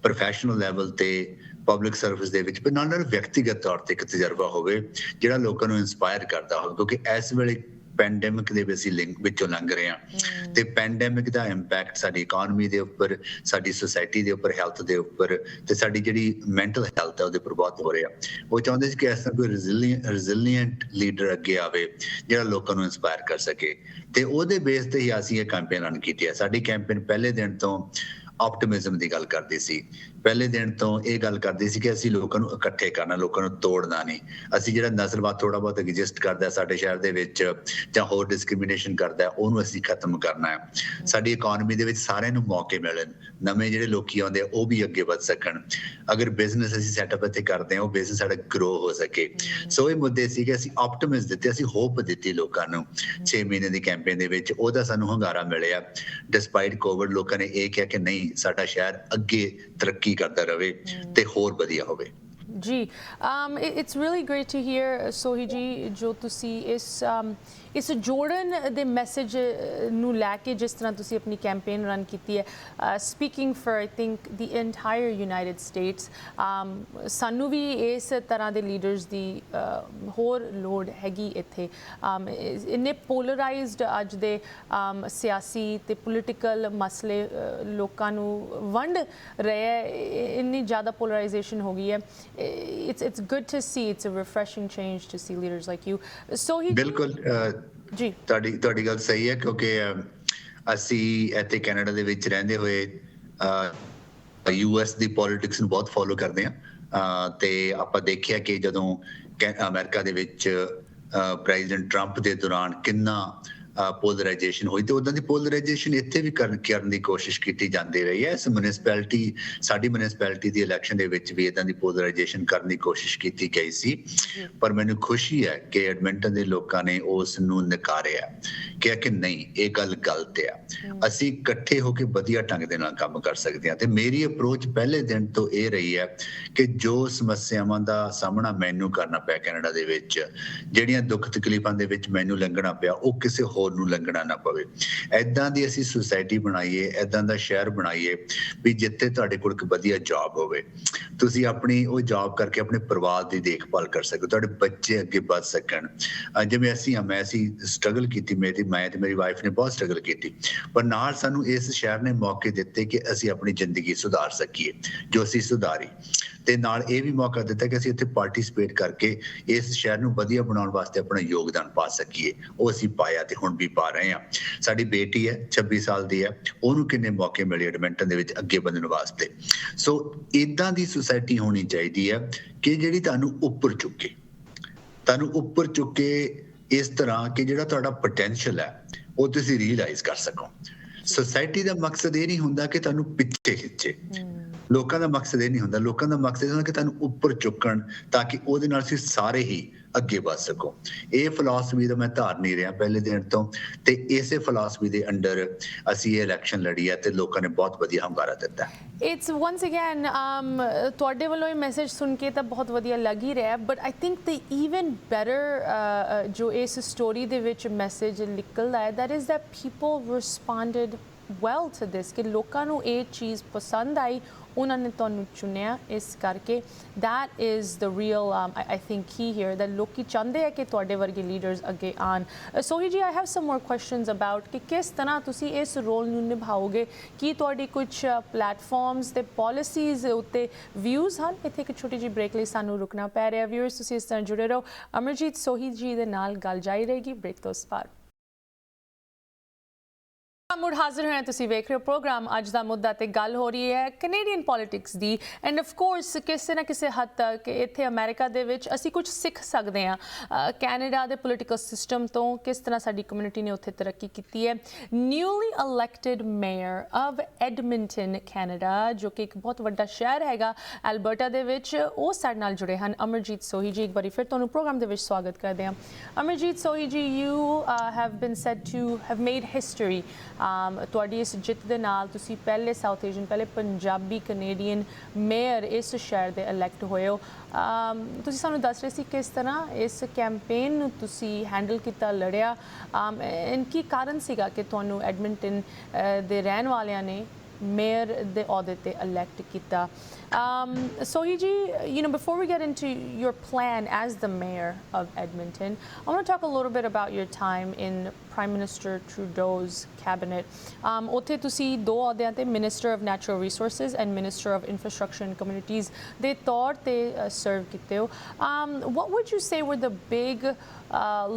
Speaker 2: ਪ੍ਰੋਫੈਸ਼ਨਲ ਲੈਵਲ ਤੇ, ਪਬਲਿਕ ਸਰਵਿਸ ਦੇ ਵਿੱਚ, ਪਰ ਨਾਲ ਵਿਅਕਤੀਗਤ ਤੌਰ ਤੇ ਇੱਕ ਤਜਰਬਾ ਹੋਵੇ ਜਿਹੜਾ ਲੋਕਾਂ ਨੂੰ ਇਨਸਪਾਇਰ ਕਰਦਾ ਹੋਵੇ. ਕਿਉਂਕਿ ਇਸ ਵੇਲੇ ਪੈਂਡੈਮਿਕ ਦੇ ਵਿੱਚ ਵਿੱਚੋਂ ਲੰਘ ਰਹੇ ਹਾਂ ਤੇ ਪੈਂਡੈਮਿਕ ਦਾ ਇੰਪੈਕਟ ਸਾਡੀ ਇਕਨੋਮੀ ਦੇ ਉੱਪਰ, ਸਾਡੀ ਸੋਸਾਇਟੀ ਦੇ ਉੱਪਰ, ਹੈਲਥ ਦੇ ਉੱਪਰ ਤੇ ਸਾਡੀ ਜਿਹੜੀ ਮੈਂਟਲ ਹੈਲਥ ਹੈ ਉਹਦੇ ਉੱਪਰ ਬਹੁਤ ਹੋ ਰਿਹਾ. ਉਹ ਚਾਹੁੰਦੇ ਸੀ ਕਿ ਇਸ ਤਰ੍ਹਾਂ ਕੋਈ ਰੈਜ਼ਿਲੀਐਂਟ ਲੀਡਰ ਅੱਗੇ ਆਵੇ ਜਿਹੜਾ ਲੋਕਾਂ ਨੂੰ ਇਨਸਪਾਇਰ ਕਰ ਸਕੇ ਤੇ ਉਹਦੇ ਬੇਸ ਤੇ ਹੀ ਅਸੀਂ ਇਹ ਕੈਂਪੇਨ ਰਨ ਕੀਤੀ ਹੈ. ਸਾਡੀ ਕੈਂਪੇਨ ਪਹਿਲੇ ਦਿਨ ਤੋਂ ਆਪਟਿਮਿਜ਼ਮ ਦੀ ਗੱਲ ਕਰਦੀ ਸੀ, ਪਹਿਲੇ ਦਿਨ ਤੋਂ ਇਹ ਗੱਲ ਕਰਦੀ ਸੀ ਕਿ ਅਸੀਂ ਲੋਕਾਂ ਨੂੰ ਇਕੱਠੇ ਕਰਨਾ, ਲੋਕਾਂ ਨੂੰ ਤੋੜਨਾ ਨਹੀਂ. ਅਸੀਂ ਜਿਹੜਾ ਨਸਲਵਾਦ ਥੋੜਾ ਬਹੁਤ ਐਗਜ਼ਿਸਟ ਕਰਦਾ ਸਾਡੇ ਸ਼ਹਿਰ ਦੇ ਵਿੱਚ ਜਾਂ ਹੋਰ ਡਿਸਕ੍ਰਿਮੀਨੇਸ਼ਨ ਕਰਦਾ, ਉਹਨੂੰ ਅਸੀਂ ਖਤਮ ਕਰਨਾ ਹੈ. ਸਾਡੀ ਇਕਨੋਮੀ ਦੇ ਵਿੱਚ ਸਾਰਿਆਂ ਨੂੰ ਮੌਕੇ ਮਿਲਣ, ਨਵੇਂ ਜਿਹੜੇ ਲੋਕੀ ਆਉਂਦੇ ਆ ਉਹ ਵੀ ਅੱਗੇ ਵੱਧ ਸਕਣ. ਅਗਰ ਬਿਜ਼ਨਸ ਅਸੀਂ ਸੈਟਅਪ ਇੱਥੇ ਕਰਦੇ ਹਾਂ, ਉਹ ਬਿਜ਼ਨਸ ਸਾਡਾ ਗਰੋ ਹੋ ਸਕੇ. ਸੋ ਇਹ ਮੁੱਦੇ ਸੀ ਕਿ ਅਸੀਂ ਆਪਟਿਮਿਜ਼ਮ ਦਿੱਤੇ, ਅਸੀਂ ਹੋਪ ਦਿੱਤੀ ਲੋਕਾਂ ਨੂੰ 6 ਮਹੀਨੇ ਦੀ ਕੈਂਪੇਨ ਦੇ ਵਿੱਚ. ਉਹਦਾ ਸਾਨੂੰ ਹੁੰਗਾਰਾ ਮਿਲਿਆ ਡਿਸਪਾਈਟ ਕੋਵਿਡ. ਲੋਕਾਂ ਨੇ ਇਹ ਕਿਹਾ ਕਿ ਨਹੀਂ, ਸਾਡਾ ਸ਼ਹਿਰ ਅੱਗੇ ਤਰੱਕੀ ਕਰਦਾ ਰਹੇ ਤੇ ਹੋਰ ਵਧੀਆ ਹੋਵੇ.
Speaker 1: ਜੀ, it's really great to hear Sohi ji, ਜੋ ਤੁਸੀਂ ਇਸ ਜੋੜਨ ਦੇ ਮੈਸੇਜ ਨੂੰ ਲੈ ਕੇ ਜਿਸ ਤਰ੍ਹਾਂ ਤੁਸੀਂ ਆਪਣੀ ਕੈਂਪੇਨ ਰਨ ਕੀਤੀ ਹੈ, speaking for I think the entire United States, ਸਾਨੂੰ ਵੀ ਇਸ ਤਰ੍ਹਾਂ ਦੇ ਲੀਡਰਸ ਦੀ ਹੋਰ ਲੋੜ ਹੈਗੀ ਇੱਥੇ. ਇੰਨੇ ਪੋਲਰਾਈਜ਼ਡ ਅੱਜ ਦੇ ਸਿਆਸੀ ਤੇ ਪੋਲੀਟੀਕਲ ਮਸਲੇ ਲੋਕਾਂ ਨੂੰ ਵੰਡ ਰਹੇ ਹੈ, ਇੰਨੀ ਜ਼ਿਆਦਾ ਪੋਲਰਾਈਜੇਸ਼ਨ ਹੋ ਗਈ ਹੈ. it's good to see, it's a refreshing change to see leaders like you. So he
Speaker 2: ਬਿਲਕੁਲ ਜੀ, ਤੁਹਾਡੀ ਗੱਲ ਸਹੀ ਹੈ ਕਿਉਂਕਿ ਅਸੀਂ ਇੱਥੇ ਕੈਨੇਡਾ ਦੇ ਵਿੱਚ ਰਹਿੰਦੇ ਹੋਏ US ਦੀ ਪੋਲਿਟਿਕਸ ਨੂੰ ਬਹੁਤ ਫੋਲੋ ਕਰਦੇ ਹਾਂ ਤੇ ਆਪਾਂ ਦੇਖਿਆ ਕਿ ਜਦੋਂ ਅਮਰੀਕਾ ਦੇ ਵਿੱਚ ਪ੍ਰੈਜ਼ੀਡੈਂਟ ਟਰੰਪ ਦੇ ਦੌਰਾਨ ਕਿੰਨਾ ਪੋਲਰਾਈਜੇਸ਼ਨ ਹੋਈ ਤੇ ਉਦਾਂ ਦੀ ਪੋਲਰਾਈਜੇਸ਼ਨ ਇੱਥੇ ਵੀ ਕਰਨ ਦੀ ਕੋਸ਼ਿਸ਼ ਕੀਤੀ ਜਾਂਦੀ ਰਹੀ ਹੈ। ਇਸ ਮਿਊਨਿਸਪੈਲਿਟੀ ਸਾਡੀ ਮਿਊਨਿਸਪੈਲਿਟੀ ਦੀ ਇਲੈਕਸ਼ਨ ਦੇ ਵਿੱਚ ਵੀ ਇਦਾਂ ਦੀ ਪੋਲਰਾਈਜੇਸ਼ਨ ਕਰਨ ਦੀ ਕੋਸ਼ਿਸ਼ ਕੀਤੀ ਗਈ ਸੀ, ਪਰ ਮੈਨੂੰ ਖੁਸ਼ੀ ਹੈ ਕਿ ਐਡਮਿੰਟਨ ਦੇ ਲੋਕਾਂ ਨੇ ਉਸ ਨੂੰ ਨਕਾਰਿਆ, ਕਿਹਾ ਕਿ ਨਹੀਂ ਇਹ ਗੱਲ ਗਲਤ ਆ, ਅਸੀਂ ਇਕੱਠੇ ਹੋ ਕੇ ਵਧੀਆ ਢੰਗ ਦੇ ਨਾਲ ਕੰਮ ਕਰ ਸਕਦੇ ਹਾਂ। ਤੇ ਮੇਰੀ ਅਪਰੋਚ ਪਹਿਲੇ ਦਿਨ ਤੋਂ ਇਹ ਰਹੀ ਹੈ ਕਿ ਜੋ ਸਮੱਸਿਆਵਾਂ ਦਾ ਸਾਹਮਣਾ ਮੈਨੂੰ ਕਰਨਾ ਪਿਆ ਕੈਨੇਡਾ ਦੇ ਵਿੱਚ, ਜਿਹੜੀਆਂ ਦੁੱਖ ਤਕਲੀਫਾਂ ਦੇ ਵਿੱਚ ਮੈਨੂੰ ਲੰਘਣਾ ਪਿਆ, ਉਹ ਕਿਸੇ ਹੋਰ ਨੂੰ ਲੰਘਣਾ ਨਾ ਪਵੇ। ਏਦਾਂ ਦੀ ਅਸੀਂ ਸੁਸਾਇਟੀ ਬਣਾਈਏ, ਏਦਾਂ ਦਾ ਸ਼ਹਿਰ ਬਣਾਈਏ ਵੀ ਜਿੱਥੇ ਤੁਹਾਡੇ ਕੋਲ ਇੱਕ ਵਧੀਆ ਜੌਬ ਹੋਵੇ, ਤੁਸੀਂ ਆਪਣੀ ਉਹ ਜੌਬ ਕਰਕੇ ਆਪਣੇ ਪਰਿਵਾਰ ਦੀ ਦੇਖਭਾਲ ਕਰ ਸਕੋ, ਤੁਹਾਡੇ ਬੱਚੇ ਅੱਗੇ ਵੱਧ ਸਕਣ। ਜਿਵੇਂ ਅਸੀਂ ਸਟਰਗਲ ਕੀਤੀ, ਮੈਂ ਤੇ ਮੇਰੀ ਵਾਈਫ ਨੇ ਬਹੁਤ ਸਟਰਗਲ ਕੀਤੀ, ਪਰ ਨਾਲ ਸਾਨੂੰ ਇਸ ਸ਼ਹਿਰ ਨੇ ਮੌਕੇ ਦਿੱਤੇ ਕਿ ਅਸੀਂ ਆਪਣੀ ਜ਼ਿੰਦਗੀ ਸੁਧਾਰ ਸਕੀਏ, ਜੋ ਅਸੀਂ ਸੁਧਾਰੀ। ਤੇ ਨਾਲ ਇਹ ਵੀ ਮੌਕਾ ਦਿੱਤਾ ਕਿ ਅਸੀਂ ਇੱਥੇ ਪਾਰਟਿਸਿਪੇਟ ਕਰਕੇ ਇਸ ਸ਼ਹਿਰ ਨੂੰ ਵਧੀਆ ਬਣਾਉਣ ਵਾਸਤੇ ਆਪਣਾ ਯੋਗਦਾਨ ਪਾ ਸਕੀਏ। ਉਹ ਅਸੀਂ ਪਾਇਆ ਤੇ ਹੁਣ ਵੀ ਪਾ ਰਹੇ ਹਾਂ। ਸਾਡੀ ਬੇਟੀ ਹੈ 26 ਸਾਲ ਦੀ ਹੈ, ਉਹਨੂੰ ਕਿੰਨੇ ਮੌਕੇ ਮਿਲੇ ਐਡਮਿੰਟਨ ਦੇ ਵਿੱਚ ਅੱਗੇ ਵਧਣ ਵਾਸਤੇ। ਸੋ ਇਦਾਂ ਦੀ ਸੁਸਾਇਟੀ ਹੋਣੀ ਚਾਹੀਦੀ ਹੈ ਕਿ ਜਿਹੜੀ ਤੁਹਾਨੂੰ ਉੱਪਰ ਚੁੱਕੇ ਇਸ ਤਰ੍ਹਾਂ ਕਿ ਜਿਹੜਾ ਤੁਹਾਡਾ ਪੋਟੈਂਸ਼ੀਅਲ ਹੈ ਉਹ ਤੁਸੀਂ ਰੀਅਲਾਈਜ਼ ਕਰ ਸਕੋ। ਸੁਸਾਇਟੀ ਦਾ ਮਕਸਦ ਇਹ ਨਹੀਂ ਹੁੰਦਾ ਕਿ ਤੁਹਾਨੂੰ ਪਿੱਛੇ ਖਿੱਚੇ, ਲੋਕਾਂ ਦਾ ਮਕਸਦ ਇਹ ਨਹੀਂ ਹੁੰਦਾ, ਲੋਕਾਂ ਦਾ ਮਕਸਦ ਇਹ ਹੁੰਦਾ ਕਿ ਤੁਹਾਨੂੰ ਉੱਪਰ ਚੁੱਕਣ ਤਾਂ ਕਿ ਉਹਦੇ ਨਾਲ ਤੁਸੀਂ ਸਾਰੇ ਹੀ ਅੱਗੇ ਵੱਧ ਸਕੋ। ਇਹ ਫਿਲਾਸਫੀ ਦਾ ਮੈਂ ਧਾਰਨੀ ਰਿਹਾ ਪਹਿਲੇ ਦਿਨ ਤੋਂ, ਤੇ ਇਸੇ ਫਿਲਾਸਫੀ ਦੇ ਅੰਡਰ ਅਸੀਂ ਇਹ ਇਲੈਕਸ਼ਨ ਲੜੀ ਹੈ ਤੇ ਲੋਕਾਂ ਨੇ ਬਹੁਤ ਵਧੀਆ ਹੰਗਾਰਾ ਦਿੱਤਾ।
Speaker 1: ਇਟਸ ਵਾਂਸ ਅਗੇਨ ਤੁਹਾਡੇ ਵੱਲੋਂ ਇਹ ਮੈਸੇਜ ਸੁਣ ਕੇ ਤਾਂ ਬਹੁਤ ਵਧੀਆ ਲੱਗ ਹੀ ਰਿਹਾ, but I think the even better ਜੋ ਇਸ ਸਟੋਰੀ ਦੇ ਵਿੱਚ ਮੈਸੇਜ ਨਿਕਲਦਾ ਹੈ, that is that people responded well to this, ਕਿ ਲੋਕਾਂ ਨੂੰ ਇਹ ਚੀਜ਼ ਪਸੰਦ ਆਈ, ਉਹਨਾਂ ਨੇ ਤੁਹਾਨੂੰ ਚੁਣਿਆ। ਇਸ ਕਰਕੇ that is the real I think key here, that ਲੋਕੀ ਚਾਹੁੰਦੇ ਆ ਕਿ ਤੁਹਾਡੇ ਵਰਗੇ ਲੀਡਰਸ ਅੱਗੇ ਆਉਣ। ਸੋਹੀ ਜੀ, I have some more questions about ਕਿ ਕਿਸ ਤਰ੍ਹਾਂ ਤੁਸੀਂ ਇਸ ਰੋਲ ਨੂੰ ਨਿਭਾਓਗੇ, ਕੀ ਤੁਹਾਡੀ ਕੁਝ ਪਲੇਟਫਾਰਮਸ ਤੇ ਪਾਲਿਸੀਜ਼ ਉੱਤੇ ਵਿਊਜ਼ ਹਨ। ਇੱਥੇ ਇੱਕ ਛੋਟੀ ਜਿਹੀ ਬ੍ਰੇਕ ਲਈ ਸਾਨੂੰ ਰੁਕਣਾ ਪੈ ਰਿਹਾ। ਵਿਊਅਰਸ, ਤੁਸੀਂ ਇਸ ਤਰ੍ਹਾਂ ਜੁੜੇ ਰਹੋ, ਅਮਰਜੀਤ ਸੋਹੀ ਜੀ ਦੇ ਨਾਲ ਗੱਲ ਜਾਰੀ ਰਹੇਗੀ ਬ੍ਰੇਕ ਤੋਂ ਬਾਅਦ। ਮੁੜ ਹਾਜ਼ਰ ਹੋਏ, ਤੁਸੀਂ ਵੇਖ ਰਹੇ ਹੋ ਪ੍ਰੋਗਰਾਮ ਅੱਜ ਦਾ ਮੁੱਦਾ ਤੇ ਗੱਲ ਹੋ ਰਹੀ ਹੈ Canadian politics the, end of course ਕਿਸੇ ਨਾ ਕਿਸੇ ਹੱਦ ਤੱਕ ਇੱਥੇ ਅਮਰੀਕਾ ਦੇ ਵਿੱਚ ਅਸੀਂ ਕੁਝ ਸਿੱਖ ਸਕਦੇ ਹਾਂ ਕੈਨੇਡਾ ਦੇ ਪੋਲੀਟੀਕਲ ਸਿਸਟਮ ਤੋਂ, ਕਿਸ ਤਰ੍ਹਾਂ ਸਾਡੀ ਕਮਿਊਨਿਟੀ ਨੇ ਉੱਥੇ ਤਰੱਕੀ ਕੀਤੀ ਹੈ। Newly elected mayor of Edmonton Canada, ਜੋ ਕਿ ਇੱਕ ਬਹੁਤ ਵੱਡਾ ਸ਼ਹਿਰ ਹੈਗਾ ਐਲਬਰਟਾ ਦੇ ਵਿੱਚ, ਉਹ ਸਾਡੇ ਨਾਲ ਜੁੜੇ ਹਨ ਅਮਰਜੀਤ ਸੋਹੀ ਜੀ। ਇੱਕ ਵਾਰੀ ਫਿਰ ਤੁਹਾਨੂੰ ਪ੍ਰੋਗਰਾਮ ਦੇ ਵਿੱਚ ਸਵਾਗਤ ਕਰਦੇ ਹਾਂ। Amarjeet Sohi ji, you have been said to have made history. ਤੁਹਾਡੀ ਇਸ ਜਿੱਤ ਦੇ ਨਾਲ ਤੁਸੀਂ ਪਹਿਲੇ ਸਾਊਥ ਏਸ਼ੀਅਨ, ਪਹਿਲੇ ਪੰਜਾਬੀ ਕੈਨੇਡੀਅਨ ਮੇਅਰ ਇਸ ਸ਼ਹਿਰ ਦੇ ਇਲੈਕਟ ਹੋਏ ਹੋ। ਤੁਸੀਂ ਸਾਨੂੰ ਦੱਸ ਰਹੇ ਸੀ ਕਿਸ ਤਰ੍ਹਾਂ ਇਸ ਕੈਂਪੇਨ ਨੂੰ ਤੁਸੀਂ ਹੈਂਡਲ ਕੀਤਾ, ਲੜਿਆ, ਕੀ ਕਾਰਨ ਸੀਗਾ ਕਿ ਤੁਹਾਨੂੰ ਐਡਮਿੰਟਨ ਦੇ ਰਹਿਣ ਵਾਲਿਆਂ ਨੇ ਮੇਅਰ ਦੇ ਅਹੁਦੇ ਤੇ ਇਲੈਕਟ ਕੀਤਾ। Sohi ji, before we get into your plan as the mayor of Edmonton, I want to talk a little bit about your time in Prime Minister Trudeau's cabinet. ਉੱਥੇ ਤੁਸੀਂ ਦੋ ਅਹੁਦਿਆਂ ਤੇ Minister of Natural Resources and Minister of Infrastructure and Communities ਦੇ ਤੌਰ ਤੇ ਸਰਵ ਕੀਤੇ ਹੋ। What would you say were the big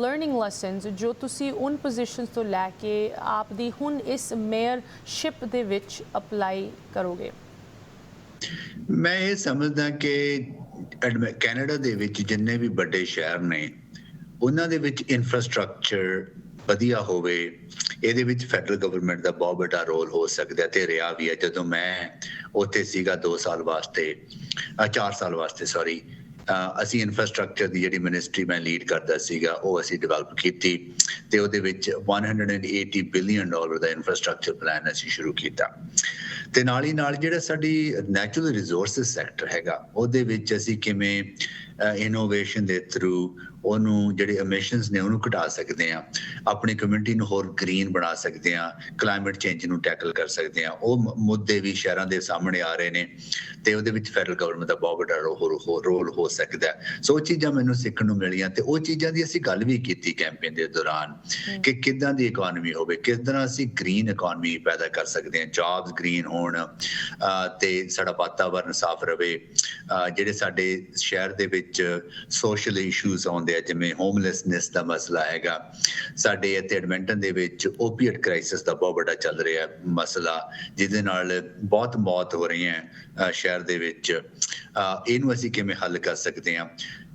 Speaker 1: learning lessons ਜੋ ਤੁਸੀਂ ਉਨ ਪੋਜੀਸ਼ਨਸ ਤੋਂ ਲੈ ਕੇ ਆਪ ਦੀ ਹੁਣ ਇਸ ਮੇਅਰਸ਼ਿਪ ਦੇ ਵਿੱਚ ਅਪਲਾਈ ਕਰੋਗੇ?
Speaker 2: ਮੈਂ ਇਹ ਸਮਝਦਾ ਕਿ ਕੈਨੇਡਾ ਦੇ ਵਿੱਚ ਜਿੰਨੇ ਵੀ ਵੱਡੇ ਸ਼ਹਿਰ ਨੇ ਉਹਨਾਂ ਦੇ ਵਿੱਚ ਇਨਫਰਾਸਟ੍ਰਕਚਰ ਵਧੀਆ ਹੋਵੇ, ਇਹਦੇ ਵਿੱਚ ਫੈਡਰਲ ਗਵਰਨਮੈਂਟ ਦਾ ਬਹੁਤ ਵੱਡਾ ਰੋਲ ਹੋ ਸਕਦਾ ਤੇ ਰਿਹਾ ਵੀ ਹੈ। ਜਦੋਂ ਮੈਂ ਉੱਥੇ ਸੀਗਾ 4 ਸਾਲ ਵਾਸਤੇ ਅਸੀਂ ਇਨਫਰਾਸਟ੍ਰਕਚਰ ਦੀ ਜਿਹੜੀ ਮਿਨਿਸਟਰੀ ਮੈਂ ਲੀਡ ਕਰਦਾ ਸੀਗਾ ਉਹ ਅਸੀਂ ਡਿਵੈਲਪ ਕੀਤੀ ਤੇ ਉਹਦੇ ਵਿੱਚ $180 ਬਿਲੀਅਨ ਦਾ ਇਨਫਰਾਸਟ੍ਰਕਚਰ ਪਲਾਨ ਅਸੀਂ ਸ਼ੁਰੂ ਕੀਤਾ। ਤੇ ਨਾਲ ਹੀ ਨਾਲ ਜਿਹੜਾ ਸਾਡੀ ਨੈਚੁਰਲ ਰਿਸੋਰਸਿਸ ਸੈਕਟਰ ਹੈਗਾ ਉਹਦੇ ਵਿੱਚ ਅਸੀਂ ਕਿਵੇਂ ਇਨੋਵੇਸ਼ਨ ਦੇ ਥਰੂ ਉਹਨੂੰ ਜਿਹੜੇ ਐਮਿਸ਼ਨਸ ਨੇ ਉਹਨੂੰ ਘਟਾ ਸਕਦੇ ਹਾਂ, ਆਪਣੀ ਕਮਿਊਨਿਟੀ ਨੂੰ ਹੋਰ ਗ੍ਰੀਨ ਬਣਾ ਸਕਦੇ ਹਾਂ, ਕਲਾਈਮੇਟ ਚੇਂਜ ਨੂੰ ਟੈਕਲ ਕਰ ਸਕਦੇ ਹਾਂ। ਉਹ ਮੁੱਦੇ ਵੀ ਸ਼ਹਿਰਾਂ ਦੇ ਸਾਹਮਣੇ ਆ ਰਹੇ ਨੇ ਤੇ ਉਹਦੇ ਵਿੱਚ ਫੈਡਰਲ ਗਵਰਨਮੈਂਟ ਦਾ ਬਹੁਤ ਵੱਡਾ ਰੋਲ ਹੋ ਸਕਦਾ। ਸੋ ਉਹ ਚੀਜ਼ਾਂ ਮੈਨੂੰ ਸਿੱਖਣ ਨੂੰ ਮਿਲੀਆਂ ਤੇ ਉਹ ਚੀਜ਼ਾਂ ਦੀ ਅਸੀਂ ਗੱਲ ਵੀ ਕੀਤੀ ਕੈਂਪੇਨ ਦੇ ਦੌਰਾਨ ਕਿ ਕਿੱਦਾਂ ਦੀ ਇਕਨੋਮੀ ਹੋਵੇ, ਕਿਸ ਤਰ੍ਹਾਂ ਅਸੀਂ ਗ੍ਰੀਨ ਇਕਨੋਮੀ ਪੈਦਾ ਕਰ ਸਕਦੇ ਹਾਂ, ਜੌਬਸ ਗ੍ਰੀਨ ਹੋਣ ਤੇ ਸਾਡਾ ਵਾਤਾਵਰਨ ਸਾਫ਼ ਰਵੇ। ਜਿਹੜੇ ਸਾਡੇ ਸ਼ਹਿਰ ਦੇ ਵਿੱਚ ਸੋਸ਼ਲ ਇਸ਼ੂਜ਼ ਆਉਂਦੇ ਆ ਜਿਵੇਂ ਹੋਮਲੈਸਨੈਸ ਦਾ ਮਸਲਾ ਹੈਗਾ, ਸਾਡੇ ਇੱਥੇ ਐਡਮਿੰਟਨ ਦੇ ਵਿੱਚ ਓਪੀਏਟ ਕ੍ਰਾਈਸਿਸ ਦਾ ਬਹੁਤ ਵੱਡਾ ਚੱਲ ਰਿਹਾ ਮਸਲਾ ਜਿਹਦੇ ਨਾਲ ਬਹੁਤ ਮੌਤ ਹੋ ਰਹੀਆਂ ਸ਼ਹਿਰ ਦੇ ਵਿੱਚ, ਇਹਨੂੰ ਅਸੀਂ ਕਿਵੇਂ ਹੱਲ ਕਰ ਸਕਦੇ ਹਾਂ।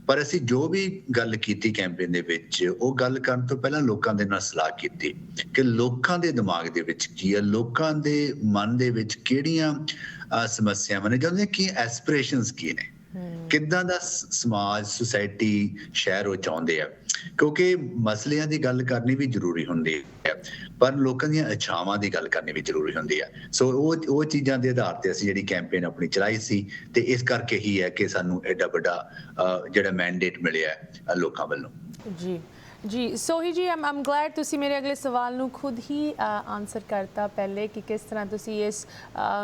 Speaker 2: ਪਰ ਅਸੀਂ ਜੋ ਵੀ ਗੱਲ ਕੀਤੀ ਕੈਂਪੇਨ ਦੇ ਵਿੱਚ ਉਹ ਗੱਲ ਕਰਨ ਤੋਂ ਪਹਿਲਾਂ ਲੋਕਾਂ ਦੇ ਨਾਲ ਸਲਾਹ ਕੀਤੀ ਕਿ ਲੋਕਾਂ ਦੇ ਦਿਮਾਗ ਦੇ ਵਿੱਚ ਕੀ ਹੈ, ਲੋਕਾਂ ਦੇ ਮਨ ਦੇ ਵਿੱਚ ਕਿਹੜੀਆਂ ਸਮੱਸਿਆਵਾਂ ਨੇ, ਜਾਂਦੇ ਕੀ ਐਸਪੀਰੇਸ਼ਨਸ ਕੀ ਨੇ, ਕਿੱਦਾਂ ਦਾ ਸਮਾਜ ਸੁਸਾਇਟੀ ਸ਼ਹਿਰ ਉਹ ਚਾਹੁੰਦੇ ਆ। ਕਿਉਂਕਿ ਮਸਲਿਆਂ ਦੀ ਗੱਲ ਕਰਨੀ ਵੀ ਜ਼ਰੂਰੀ ਹੁੰਦੀ ਹੈ ਪਰ ਲੋਕਾਂ ਦੀਆਂ ਇੱਛਾਵਾਂ ਦੀ ਗੱਲ ਕਰਨੀ ਵੀ ਜ਼ਰੂਰੀ ਹੁੰਦੀ ਹੈ। ਸੋ ਉਹ ਚੀਜ਼ਾਂ ਦੇ ਆਧਾਰ ਤੇ ਅਸੀਂ ਜਿਹੜੀ ਕੈਂਪੇਨ ਆਪਣੀ ਚਲਾਈ ਸੀ ਤੇ ਇਸ ਕਰਕੇ ਹੀ ਹੈ ਕਿ ਸਾਨੂੰ ਐਡਾ ਵੱਡਾ ਜਿਹੜਾ ਮੈਂਡੇਟ ਮਿਲਿਆ ਲੋਕਾਂ ਵੱਲੋਂ।
Speaker 1: ਜੀ ਸੋਹੀ ਜੀ I'm glad ਤੁਸੀਂ ਮੇਰੇ ਅਗਲੇ ਸਵਾਲ ਨੂੰ ਖੁਦ ਹੀ ਆਨਸਰ ਕਰਤਾ ਪਹਿਲੇ ਕਿ ਕਿਸ ਤਰ੍ਹਾਂ ਤੁਸੀਂ ਇਸ